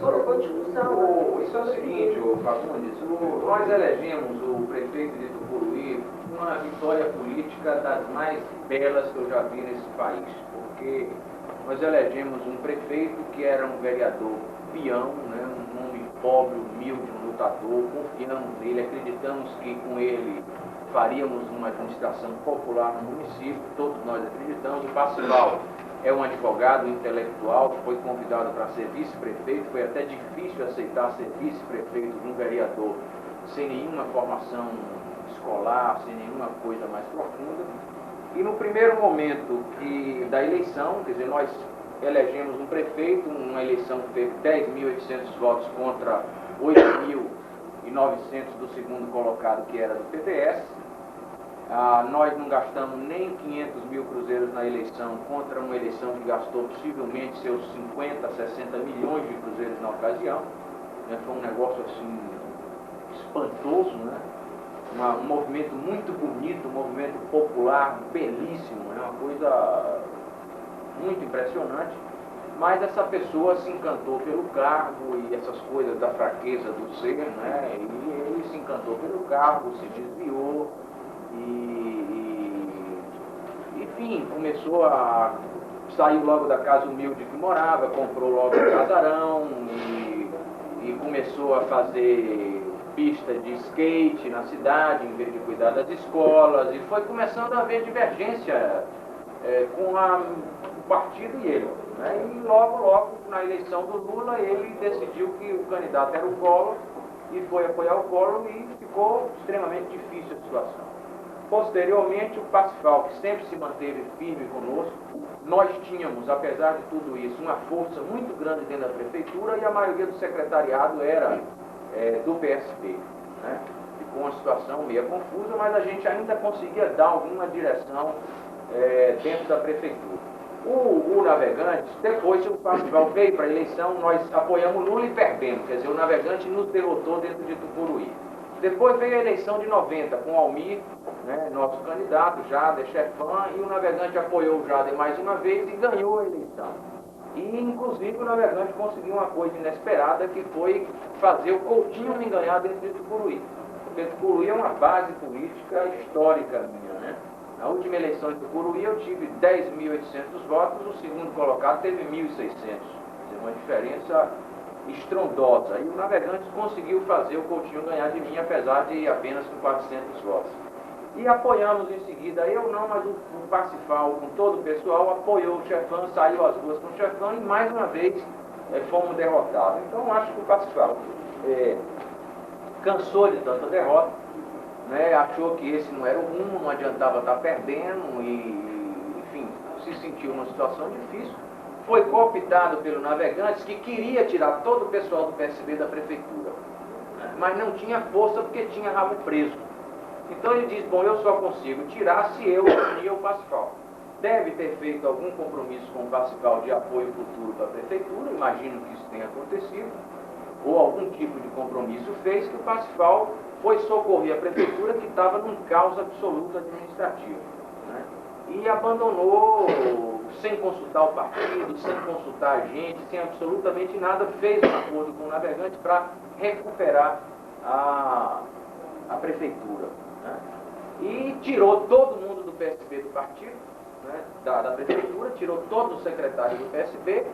[SPEAKER 9] Foi discussão.
[SPEAKER 8] Isso é o seguinte, Fagundes, nós elegemos o prefeito de Tucuruí uma vitória política das mais belas que eu já vi nesse país, porque nós elegemos um prefeito que era um vereador peão, né, um homem pobre, humilde, um lutador, confiamos nele, acreditamos que com ele faríamos uma administração popular no município, todos nós acreditamos. O Pascoal é um advogado intelectual, foi convidado para ser vice-prefeito, foi até difícil aceitar ser vice-prefeito de um vereador sem nenhuma formação escolar, sem nenhuma coisa mais profunda. E no primeiro momento da eleição, quer dizer, nós elegemos um prefeito, uma eleição que teve 10.800 votos contra 8.900 do segundo colocado, que era do PDS. Nós não gastamos nem 500 mil cruzeiros na eleição, contra uma eleição que gastou possivelmente seus 50, 60 milhões de cruzeiros na ocasião. Foi um negócio assim espantoso, né? Um movimento muito bonito, um movimento popular belíssimo, né? Uma coisa muito impressionante. Mas essa pessoa se encantou pelo cargo e essas coisas da fraqueza do ser, né? E ele se encantou pelo cargo, se desviou. Enfim, começou a sair logo da casa humilde que morava, comprou logo um casarão e começou a fazer pista de skate na cidade, em vez de cuidar das escolas, e foi começando a haver divergência com o partido e ele. Né? E logo, na eleição do Lula, ele decidiu que o candidato era o Collor e foi apoiar o Collor e ficou extremamente difícil a situação. Posteriormente, o Pascoal, que sempre se manteve firme conosco, nós tínhamos, apesar de tudo isso, uma força muito grande dentro da prefeitura e a maioria do secretariado era do PSB. Né? Ficou uma situação meio confusa, mas a gente ainda conseguia dar alguma direção dentro da prefeitura. O Navegantes, depois o Passival veio para a eleição, nós apoiamos Lula e perdemos, quer dizer, o Navegantes nos derrotou dentro de Tucuruí. Depois veio a eleição de 90, com o Almir, né, nosso candidato, Jader, chefão, e o Navegante apoiou o Jader mais uma vez e ganhou a eleição. E, inclusive, o Navegante conseguiu uma coisa inesperada, que foi fazer o Coutinho me ganhar dentro de Tucuruí. Porque Tucuruí é uma base política histórica minha, né? Na última eleição de Tucuruí eu tive 10.800 votos, o segundo colocado teve 1.600. Quer dizer, uma diferença estrondosa. E o Navegantes conseguiu fazer o Coutinho ganhar de mim, apesar de apenas com 400 votos. E apoiamos em seguida, eu não, mas o Parsifal, com todo o pessoal, apoiou o Chefão, saiu às ruas com o Chefão e mais uma vez fomos derrotados. Então acho que o Parsifal cansou de tanta derrota, né, achou que esse não era o rumo, não adiantava estar perdendo e, enfim, se sentiu numa situação difícil. Foi cooptado pelo Navegantes, que queria tirar todo o pessoal do PSB da prefeitura, né, mas não tinha força porque tinha rabo preso. Então ele diz, bom, eu só consigo tirar se eu unir o Passival. Deve ter feito algum compromisso com o Passival de apoio futuro para a prefeitura, imagino que isso tenha acontecido, ou algum tipo de compromisso fez que o Passival foi socorrer a prefeitura que estava num caos absoluto administrativo, né? E abandonou, sem consultar o partido, sem consultar a gente, sem absolutamente nada, fez um acordo com o Navegante para recuperar a prefeitura, né? E tirou todo mundo do PSB do partido, né, da prefeitura, tirou todos os secretários do PSB,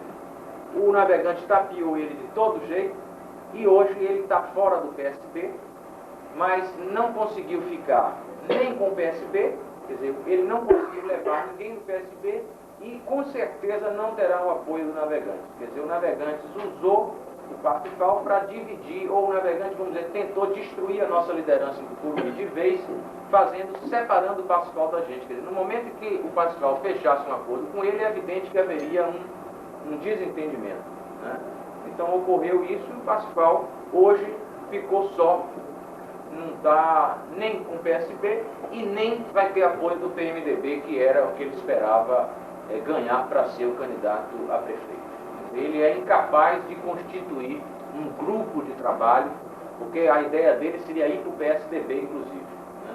[SPEAKER 8] o Navegante tapeou ele de todo jeito, e hoje ele está fora do PSB, mas não conseguiu ficar nem com o PSB, quer dizer, ele não conseguiu levar ninguém do PSB e com certeza não terá o apoio do Navegante. Quer dizer, o Navegante usou o Parsifal para dividir, ou o Navegante, vamos dizer, tentou destruir a nossa liderança do Tucuruí de vez, separando o Parsifal da gente. Quer dizer, no momento em que o Parsifal fechasse um acordo com ele, é evidente que haveria um desentendimento, né? Então ocorreu isso e o Parsifal hoje ficou só, não está nem com o PSB e nem vai ter apoio do PMDB, que era o que ele esperava ganhar para ser o candidato a prefeito. Ele é incapaz de constituir um grupo de trabalho, porque a ideia dele seria ir para o PSDB, inclusive, né,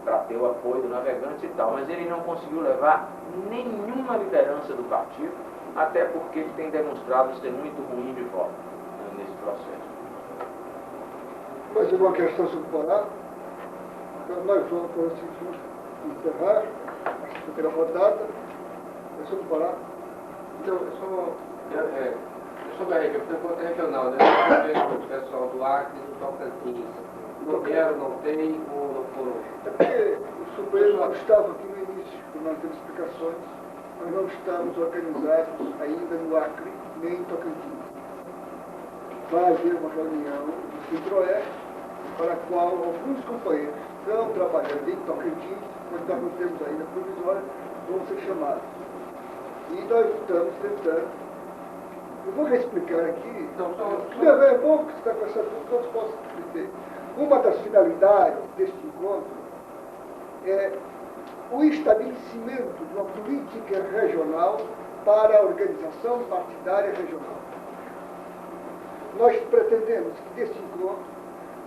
[SPEAKER 8] para ter o apoio do Navegante e tal, mas ele não conseguiu levar nenhuma liderança do partido, até porque ele tem demonstrado ser muito ruim de voto, né, nesse processo.
[SPEAKER 1] Mais uma questão sobre o Pará. Então, nós vamos para o seguinte, encerrar a primeira rodada. É sobre o Pará.
[SPEAKER 10] Então, sobre a região, porque é regional, né? O pessoal do Acre e do Tocantins. Não vieram, não tem, ou não foram?
[SPEAKER 1] É porque o Supremo estava aqui no início, por nós ter explicações. Nós não estamos organizados ainda no Acre, nem em Tocantins. Vai haver uma reunião do Centro-Oeste, para a qual alguns companheiros estão trabalhando em Tocantins, mas nós não temos ainda provisória, vão ser chamados. E nós estamos tentando. Eu vou reexplicar aqui. É bom que você está conversando, todos possam entender. Uma das finalidades deste encontro é o estabelecimento de uma política regional para a organização partidária regional. Nós pretendemos que deste encontro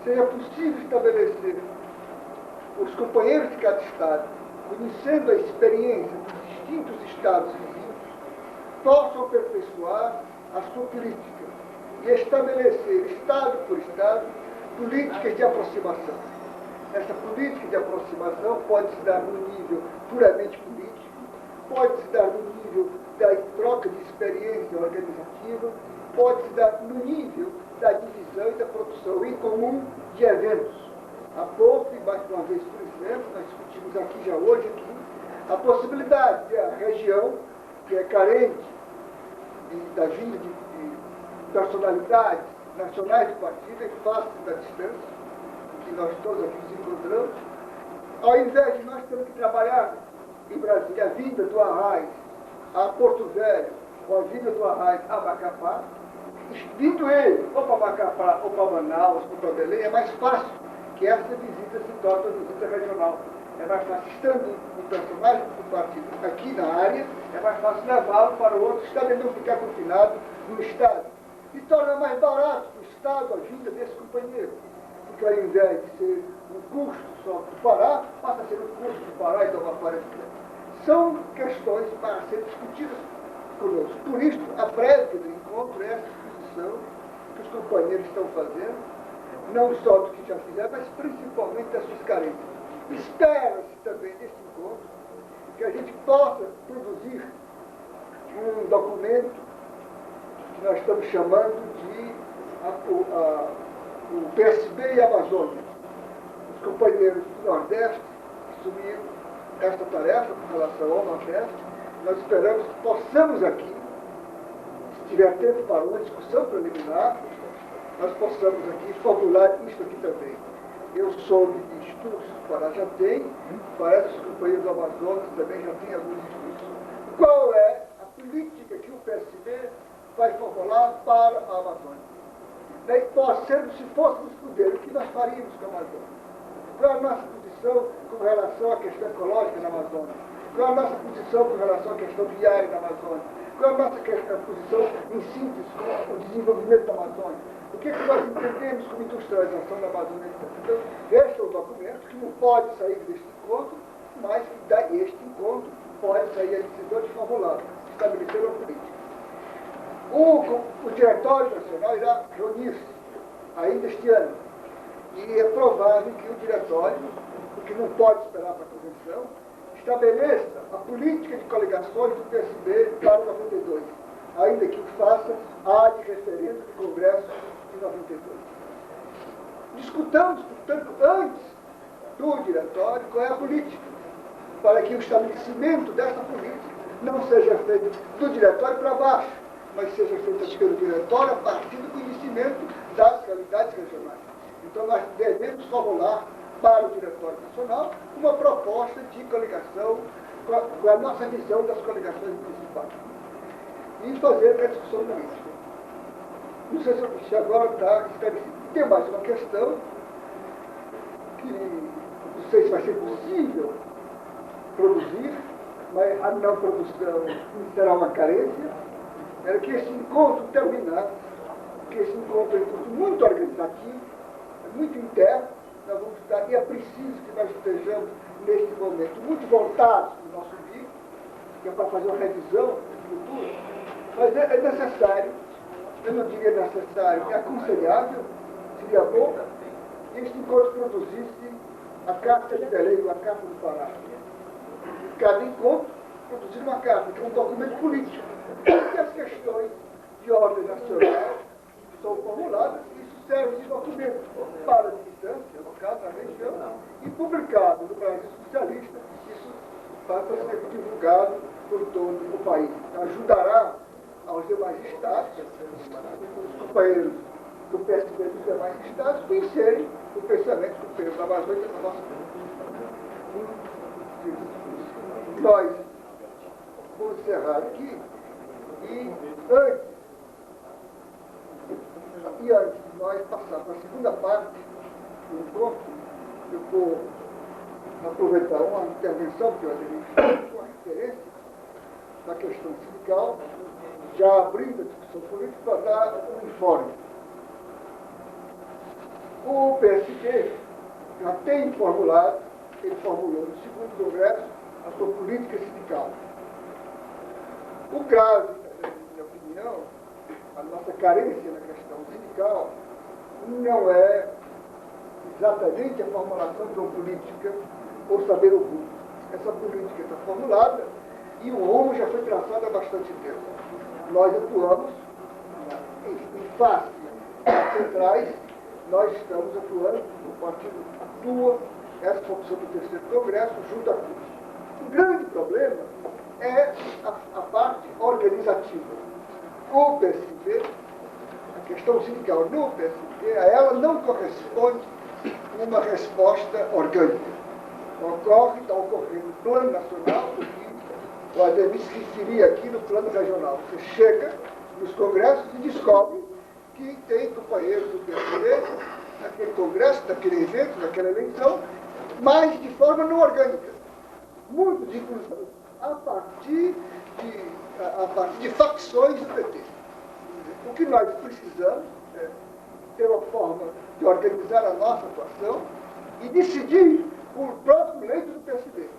[SPEAKER 1] seja possível estabelecer os companheiros de cada estado, conhecendo a experiência dos distintos estados vizinhos, possam aperfeiçoar a sua política e estabelecer, estado por estado, políticas de aproximação. Essa política de aproximação pode se dar no nível puramente político, pode se dar no nível da troca de experiência organizativa, pode se dar no nível da divisão e da produção em comum de eventos. Há pouco, e mais uma vez, por exemplo, nós discutimos aqui já hoje, a possibilidade de a região, que é carente da vinda de personalidades nacionais do partido, em face da distância, que nós todos aqui nos encontramos, ao invés de nós termos que trabalhar em Brasília a vinda do Arraiz a Porto Velho, ou a vinda do Arraiz a Macapá, vindo ele, ou para Macapá, ou para Manaus, ou para Belém, é mais fácil que essa visita se torne uma visita regional. é mais fácil, estando o personagem do partido aqui na área, é mais fácil levá-lo para o outro estado e não ficar confinado no estado. E torna mais barato para o estado a vinda desse companheiro. Porque ao invés de ser um custo só do Pará, passa a ser um custo do Pará e do Amapá. São questões para serem discutidas conosco. Por isso, a prévia do encontro é essa exposição que os companheiros estão fazendo, não só do que já fizeram, mas principalmente das suas carências. Espera-se também nesse encontro que a gente possa produzir um documento que nós estamos chamando de o PSB e a Amazônia. Os companheiros do Nordeste assumiram esta tarefa com relação ao Nordeste. Nós esperamos que possamos aqui, se tiver tempo para uma discussão preliminar, nós possamos aqui formular isso aqui também. Eu soube de estudos que o Pará já tem, parece que os companheiros do Amazonas também já têm alguns estudos. Qual é a política que o PSB vai formular para a Amazônia? Daí, se fôssemos poder, o que nós faríamos com a Amazônia? Qual é a nossa posição com relação à questão ecológica na Amazônia? Qual é a nossa posição com relação à questão viária na Amazônia? Qual é a nossa posição em síntese com o desenvolvimento da Amazônia? O que nós entendemos como industrialização da Amazônia? Então, este é um documento que não pode sair deste encontro, mas que deste encontro pode sair a decisão de formular, estabelecer uma política. O Diretório Nacional irá reunir-se ainda este ano. E é provável que o Diretório, porque não pode esperar para a convenção, estabeleça a política de coligações do PSB para 92, ainda que o faça ad referendo do Congresso de 92. Discutamos, portanto, antes do Diretório qual é a política, para que o estabelecimento dessa política não seja feito do Diretório para baixo, mas seja feito pelo Diretório a partir do conhecimento das realidades regionais. Então, nós devemos formular para o Diretório Nacional uma proposta de coligação com a nossa visão das coligações municipais e fazer a discussão política. Não sei se agora está esclarecido. Tem mais uma questão que não sei se vai ser possível produzir, mas a não produção será uma carência. Era que esse encontro terminasse, que esse encontro é um encontro muito organizativo, muito interno. Nós vamos estar, e é preciso que nós estejamos, neste momento, muito voltados no nosso livro, que é para fazer uma revisão do futuro, mas é necessário, eu não diria necessário, é aconselhável, seria bom, que este encontro produzisse a Carta de Belém, a Carta do Pará. Cada encontro produzir uma carta, que é um documento político, porque as questões de ordem nacional são formuladas, isso serve de documento para a militância local, na região, e publicado no Brasil Socialista, isso vai ser divulgado por todo o país. Ajudará aos demais estados, os companheiros do PSB dos demais estados, conhecerem o pensamento do Pedro da Amazônia da nossa Nós vamos encerrar aqui e antes de nós passar para a segunda parte do encontro, eu vou aproveitar uma intervenção que eu fiz com a referência da questão sindical, já abrindo a discussão política para dar um informe. O PSD já tem formulado, ele formulou no segundo congresso, a sua política sindical. O grave, na minha opinião, a nossa carência na questão sindical não é exatamente a formulação de uma política ou saber o rumo. Essa política está formulada e o rumo já foi traçado há bastante tempo. Nós atuamos em face centrais, nós estamos atuando, o partido atua, essa foi a opção do terceiro congresso, junto a CUT. O grande problema é a parte organizativa. O PSB, a questão sindical no PSB, a ela não corresponde uma resposta orgânica. Está ocorrendo no plano nacional, o Ademir se referia aqui no plano regional. Você chega nos congressos e descobre que tem companheiros do PSB naquele congresso, naquele evento, naquela eleição, mas de forma não orgânica. Muito de inclusão a partir de facções do PT. O que nós precisamos é ter uma forma de organizar a nossa atuação e decidir por próprio leito do PSB.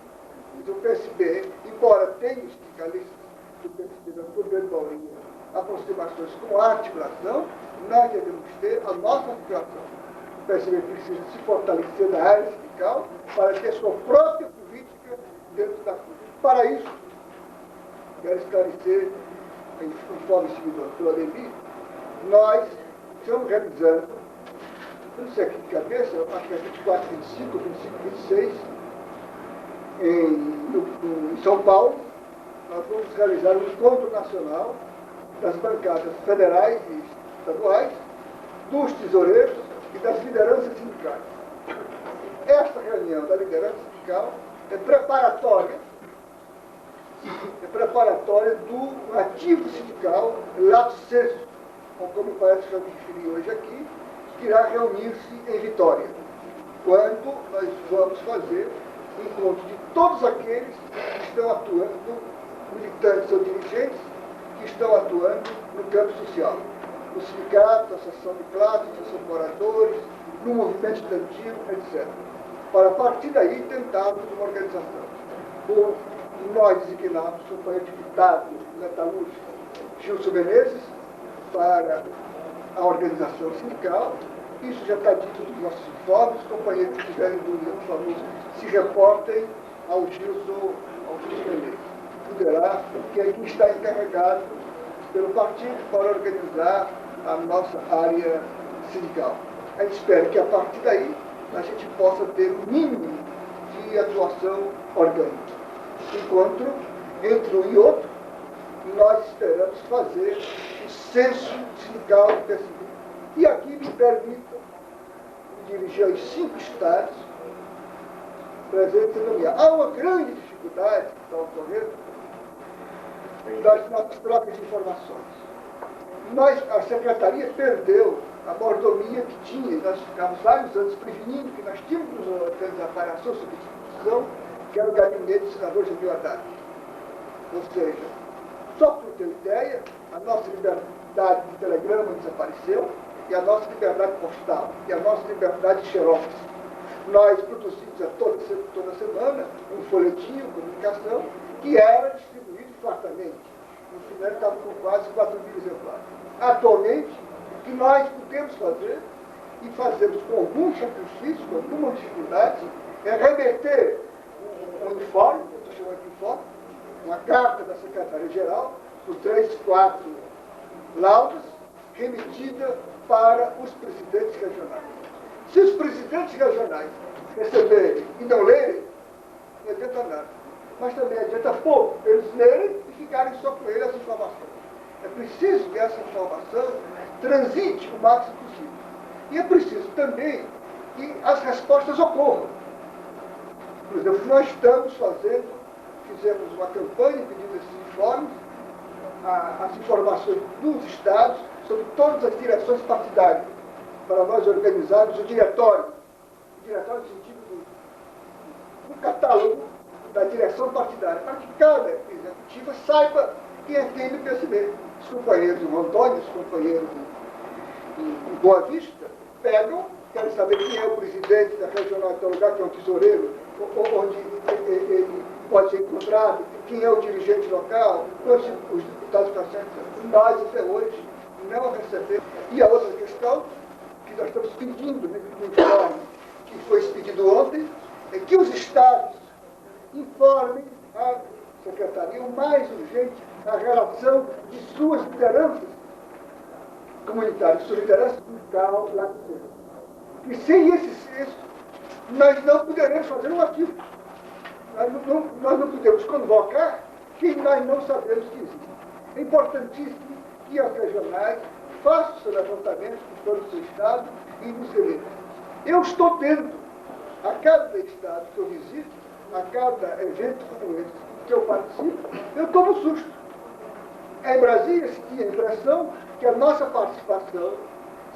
[SPEAKER 1] O PSB, embora tenha os sindicalistas do PSB na sua grande maioria aproximações com a articulação, nós devemos ter a nossa articulação. O PSB precisa se fortalecer na área sindical para ter sua própria política dentro da coisa. Para isso, quero esclarecer, conforme seguidor pelo Ademir, nós estamos realizando, não sei aqui de cabeça, acho que é 24, 25, 25, 26, em São Paulo, nós vamos realizar um encontro nacional das bancadas federais e estaduais, dos tesoureiros e das lideranças sindicais. Esta reunião da liderança sindical é preparatória do ativo sindical lato sensu, como parece que eu me referi hoje aqui, que irá reunir-se em Vitória, quando nós vamos fazer o encontro de todos aqueles que estão atuando, militantes ou dirigentes, que estão atuando no campo social, no sindicato, na associação de classe, na associação de moradores, no movimento estudantil, etc. Para, a partir daí, tentarmos uma organização. Nós designamos o companheiro deputado metalúrgico Gilson Menezes para a organização sindical. Isso já está dito nos nossos informes. Os companheiros que tiverem dúvida, por favor, se reportem ao Gilson Menezes. Poderá, que é quem está encarregado pelo partido para organizar a nossa área sindical. A gente espera que, a partir daí, a gente possa ter um mínimo de atuação orgânica. Enquanto, entre um e outro, nós esperamos fazer o censo sindical do PSB. E aqui me permitam dirigir aos 5 estados presentes em nomear. Há uma grande dificuldade que está ocorrendo das nossas trocas de informações. A Secretaria perdeu a mordomia que tinha, e nós ficamos vários anos prevenindo que nós tínhamos nos organizar variação sobre discussão, que era o gabinete do senador Jamil Haddad. Ou seja, só para ter ideia, a nossa liberdade de telegrama desapareceu, e a nossa liberdade postal, e a nossa liberdade de xerox. Nós produzimos toda semana um folhetim, uma comunicação, que era distribuído fartamente. No final, estava com quase 4.000 exemplares. Atualmente, o que nós podemos fazer, e fazemos com alguns sacrifícios, com algumas dificuldades, é remeter um uniforme, eu estou chamando de uniforme, uma carta da Secretaria-Geral, por 3, 4 laudas, remetida para os presidentes regionais. Se os presidentes regionais receberem e não lerem, não adianta nada. Mas também adianta pouco eles lerem e ficarem só com ele as informações. É preciso que essa informação transite o máximo possível. E é preciso também que as respostas ocorram. Por exemplo, nós estamos fizemos uma campanha pedindo esses informes, as informações dos estados sobre todas as direções partidárias, para nós organizarmos o diretório no sentido do catálogo da direção partidária, para que cada executiva saiba quem é quem do PSB. Os companheiros de Rondônia, os companheiros em Boa Vista, pegam, querem saber quem é o presidente da regional de tal lugar, que é um tesoureiro, onde ele pode ser encontrado, quem é o dirigente local, quantos os deputados passantes. Nós, até hoje, não recebemos. E a outra questão, que nós estamos pedindo no informe, que foi expedido ontem, é que os estados informem à Secretaria o mais urgente a relação de suas lideranças comunitárias, sua liderança sindical lá no centro. E sem esse senso, nós não poderemos fazer um ativo. Nós não podemos convocar quem nós não sabemos que existe. É importantíssimo que as regionais façam o seu levantamento de todo o seu estado e nos elevam. Eu estou tendo, a cada estado que eu visito, a cada evento como esse que eu participo, eu tomo susto. Em Brasília se tinha a impressão que a nossa participação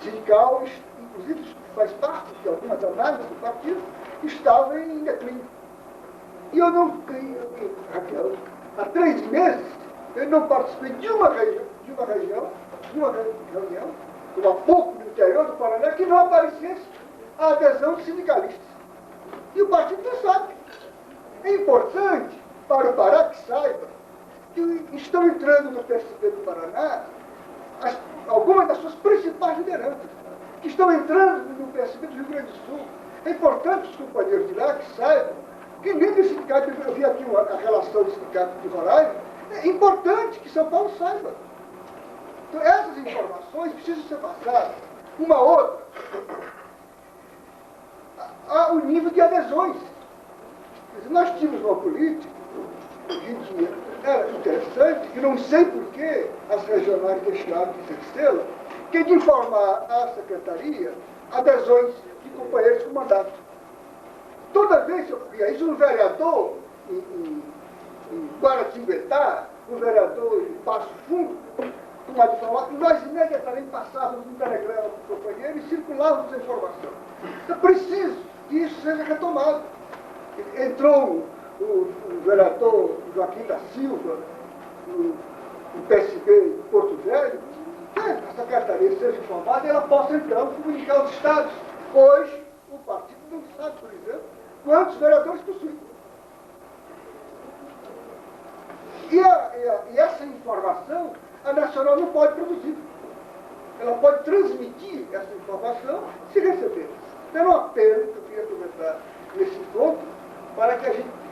[SPEAKER 1] sindical, inclusive faz parte de algumas análises do partido, estava em declínio. E eu não tenho, Raquel, há 3 meses, eu não participei de uma reunião, como há pouco no interior do Paraná, que não aparecesse a adesão dos sindicalistas. E o partido não sabe. É importante para o Pará que saiba que estão entrando no PSB do Paraná algumas das suas principais lideranças, que estão entrando no PSB do Rio Grande do Sul. É importante os companheiros de lá que saibam que nem do sindicato, eu vi aqui a relação do sindicato de Roraima, é importante que São Paulo saiba. Então, essas informações precisam ser passadas. Uma outra, o nível de adesões. Nós tínhamos uma política que era interessante, e não sei por que as regionais deixaram de exercê-la, que é de informar à secretaria adesões de companheiros com mandato. Toda vez que eu via isso, um vereador em Guaratinguetá, um vereador em Passo Fundo, uma diplomática, nós imediatamente passávamos um telegrama para o companheiro e circulávamos a informação. É preciso que isso seja retomado. Entrou o vereador Joaquim da Silva, no PSB de Porto Velho, que a secretaria seja informada e ela possa, então, comunicar aos estados. Hoje, o partido não sabe, por exemplo, quantos vereadores possui. E essa informação, a Nacional não pode produzir. Ela pode transmitir essa informação se receber. Então, é um apelo que eu queria aproveitar nesse ponto, para que a gente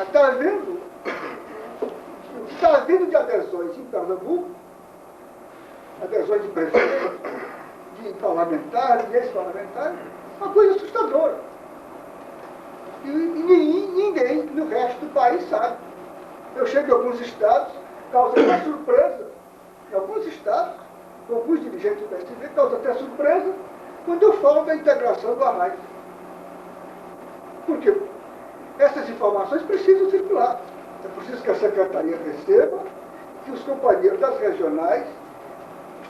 [SPEAKER 1] está vendo o que está havendo de adesões em Pernambuco, adesões de prefeitos, de parlamentares, de ex-parlamentares, uma coisa assustadora. E ninguém no resto do país sabe. Eu chego em alguns estados, causa até surpresa, em alguns estados, com alguns dirigentes do PSDB, causa até surpresa, quando eu falo da integração do Arraiz. Por quê? Essas informações precisam circular. É preciso que a secretaria receba, que os companheiros das regionais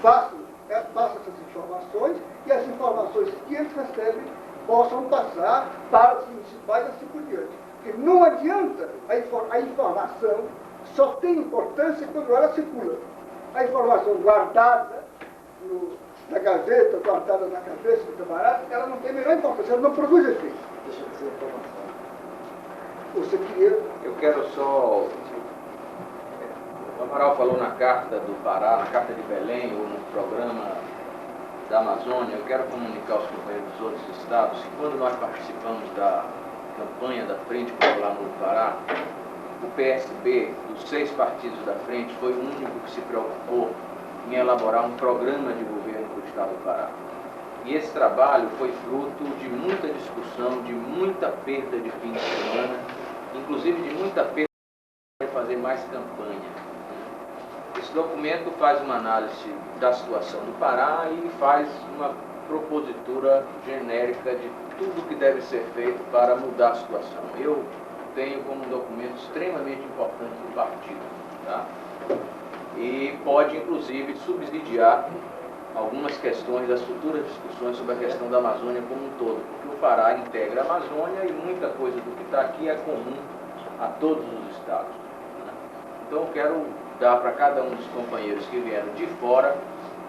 [SPEAKER 1] façam essas informações e as informações que eles recebem possam passar para os municipais e assim por diante. Porque não adianta a informação, só tem importância quando ela circula. A informação guardada na gaveta, guardada na cabeça do camarada, ela não tem a menor importância, ela não produz efeito.
[SPEAKER 7] Deixa eu dizer a informação.
[SPEAKER 1] Você queria...
[SPEAKER 8] Eu quero só... O Amaral falou na Carta do Pará, na Carta de Belém, ou no programa da Amazônia. Eu quero comunicar aos companheiros dos outros estados que quando nós participamos da campanha da Frente Popular no Pará, o PSB, dos 6 partidos da frente, foi o único que se preocupou em elaborar um programa de governo para o estado do Pará. E esse trabalho foi fruto de muita discussão, de muita perda de fim de semana, inclusive de muita perda de fazer mais campanha. Esse documento faz uma análise da situação do Pará e faz uma propositura genérica de tudo que deve ser feito para mudar a situação. Eu tenho como um documento extremamente importante do partido, tá? E pode, inclusive, subsidiar algumas questões das futuras discussões sobre a questão da Amazônia como um todo, porque o Pará integra a Amazônia e muita coisa do que está aqui é comum a todos os estados, né? Então eu quero dar para cada um dos companheiros que vieram de fora,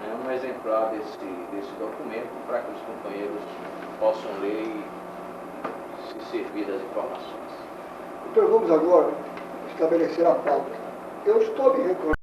[SPEAKER 8] né, um exemplar desse documento para que os companheiros possam ler e se servir das informações.
[SPEAKER 1] Então vamos agora estabelecer a pauta. Eu estou me recordando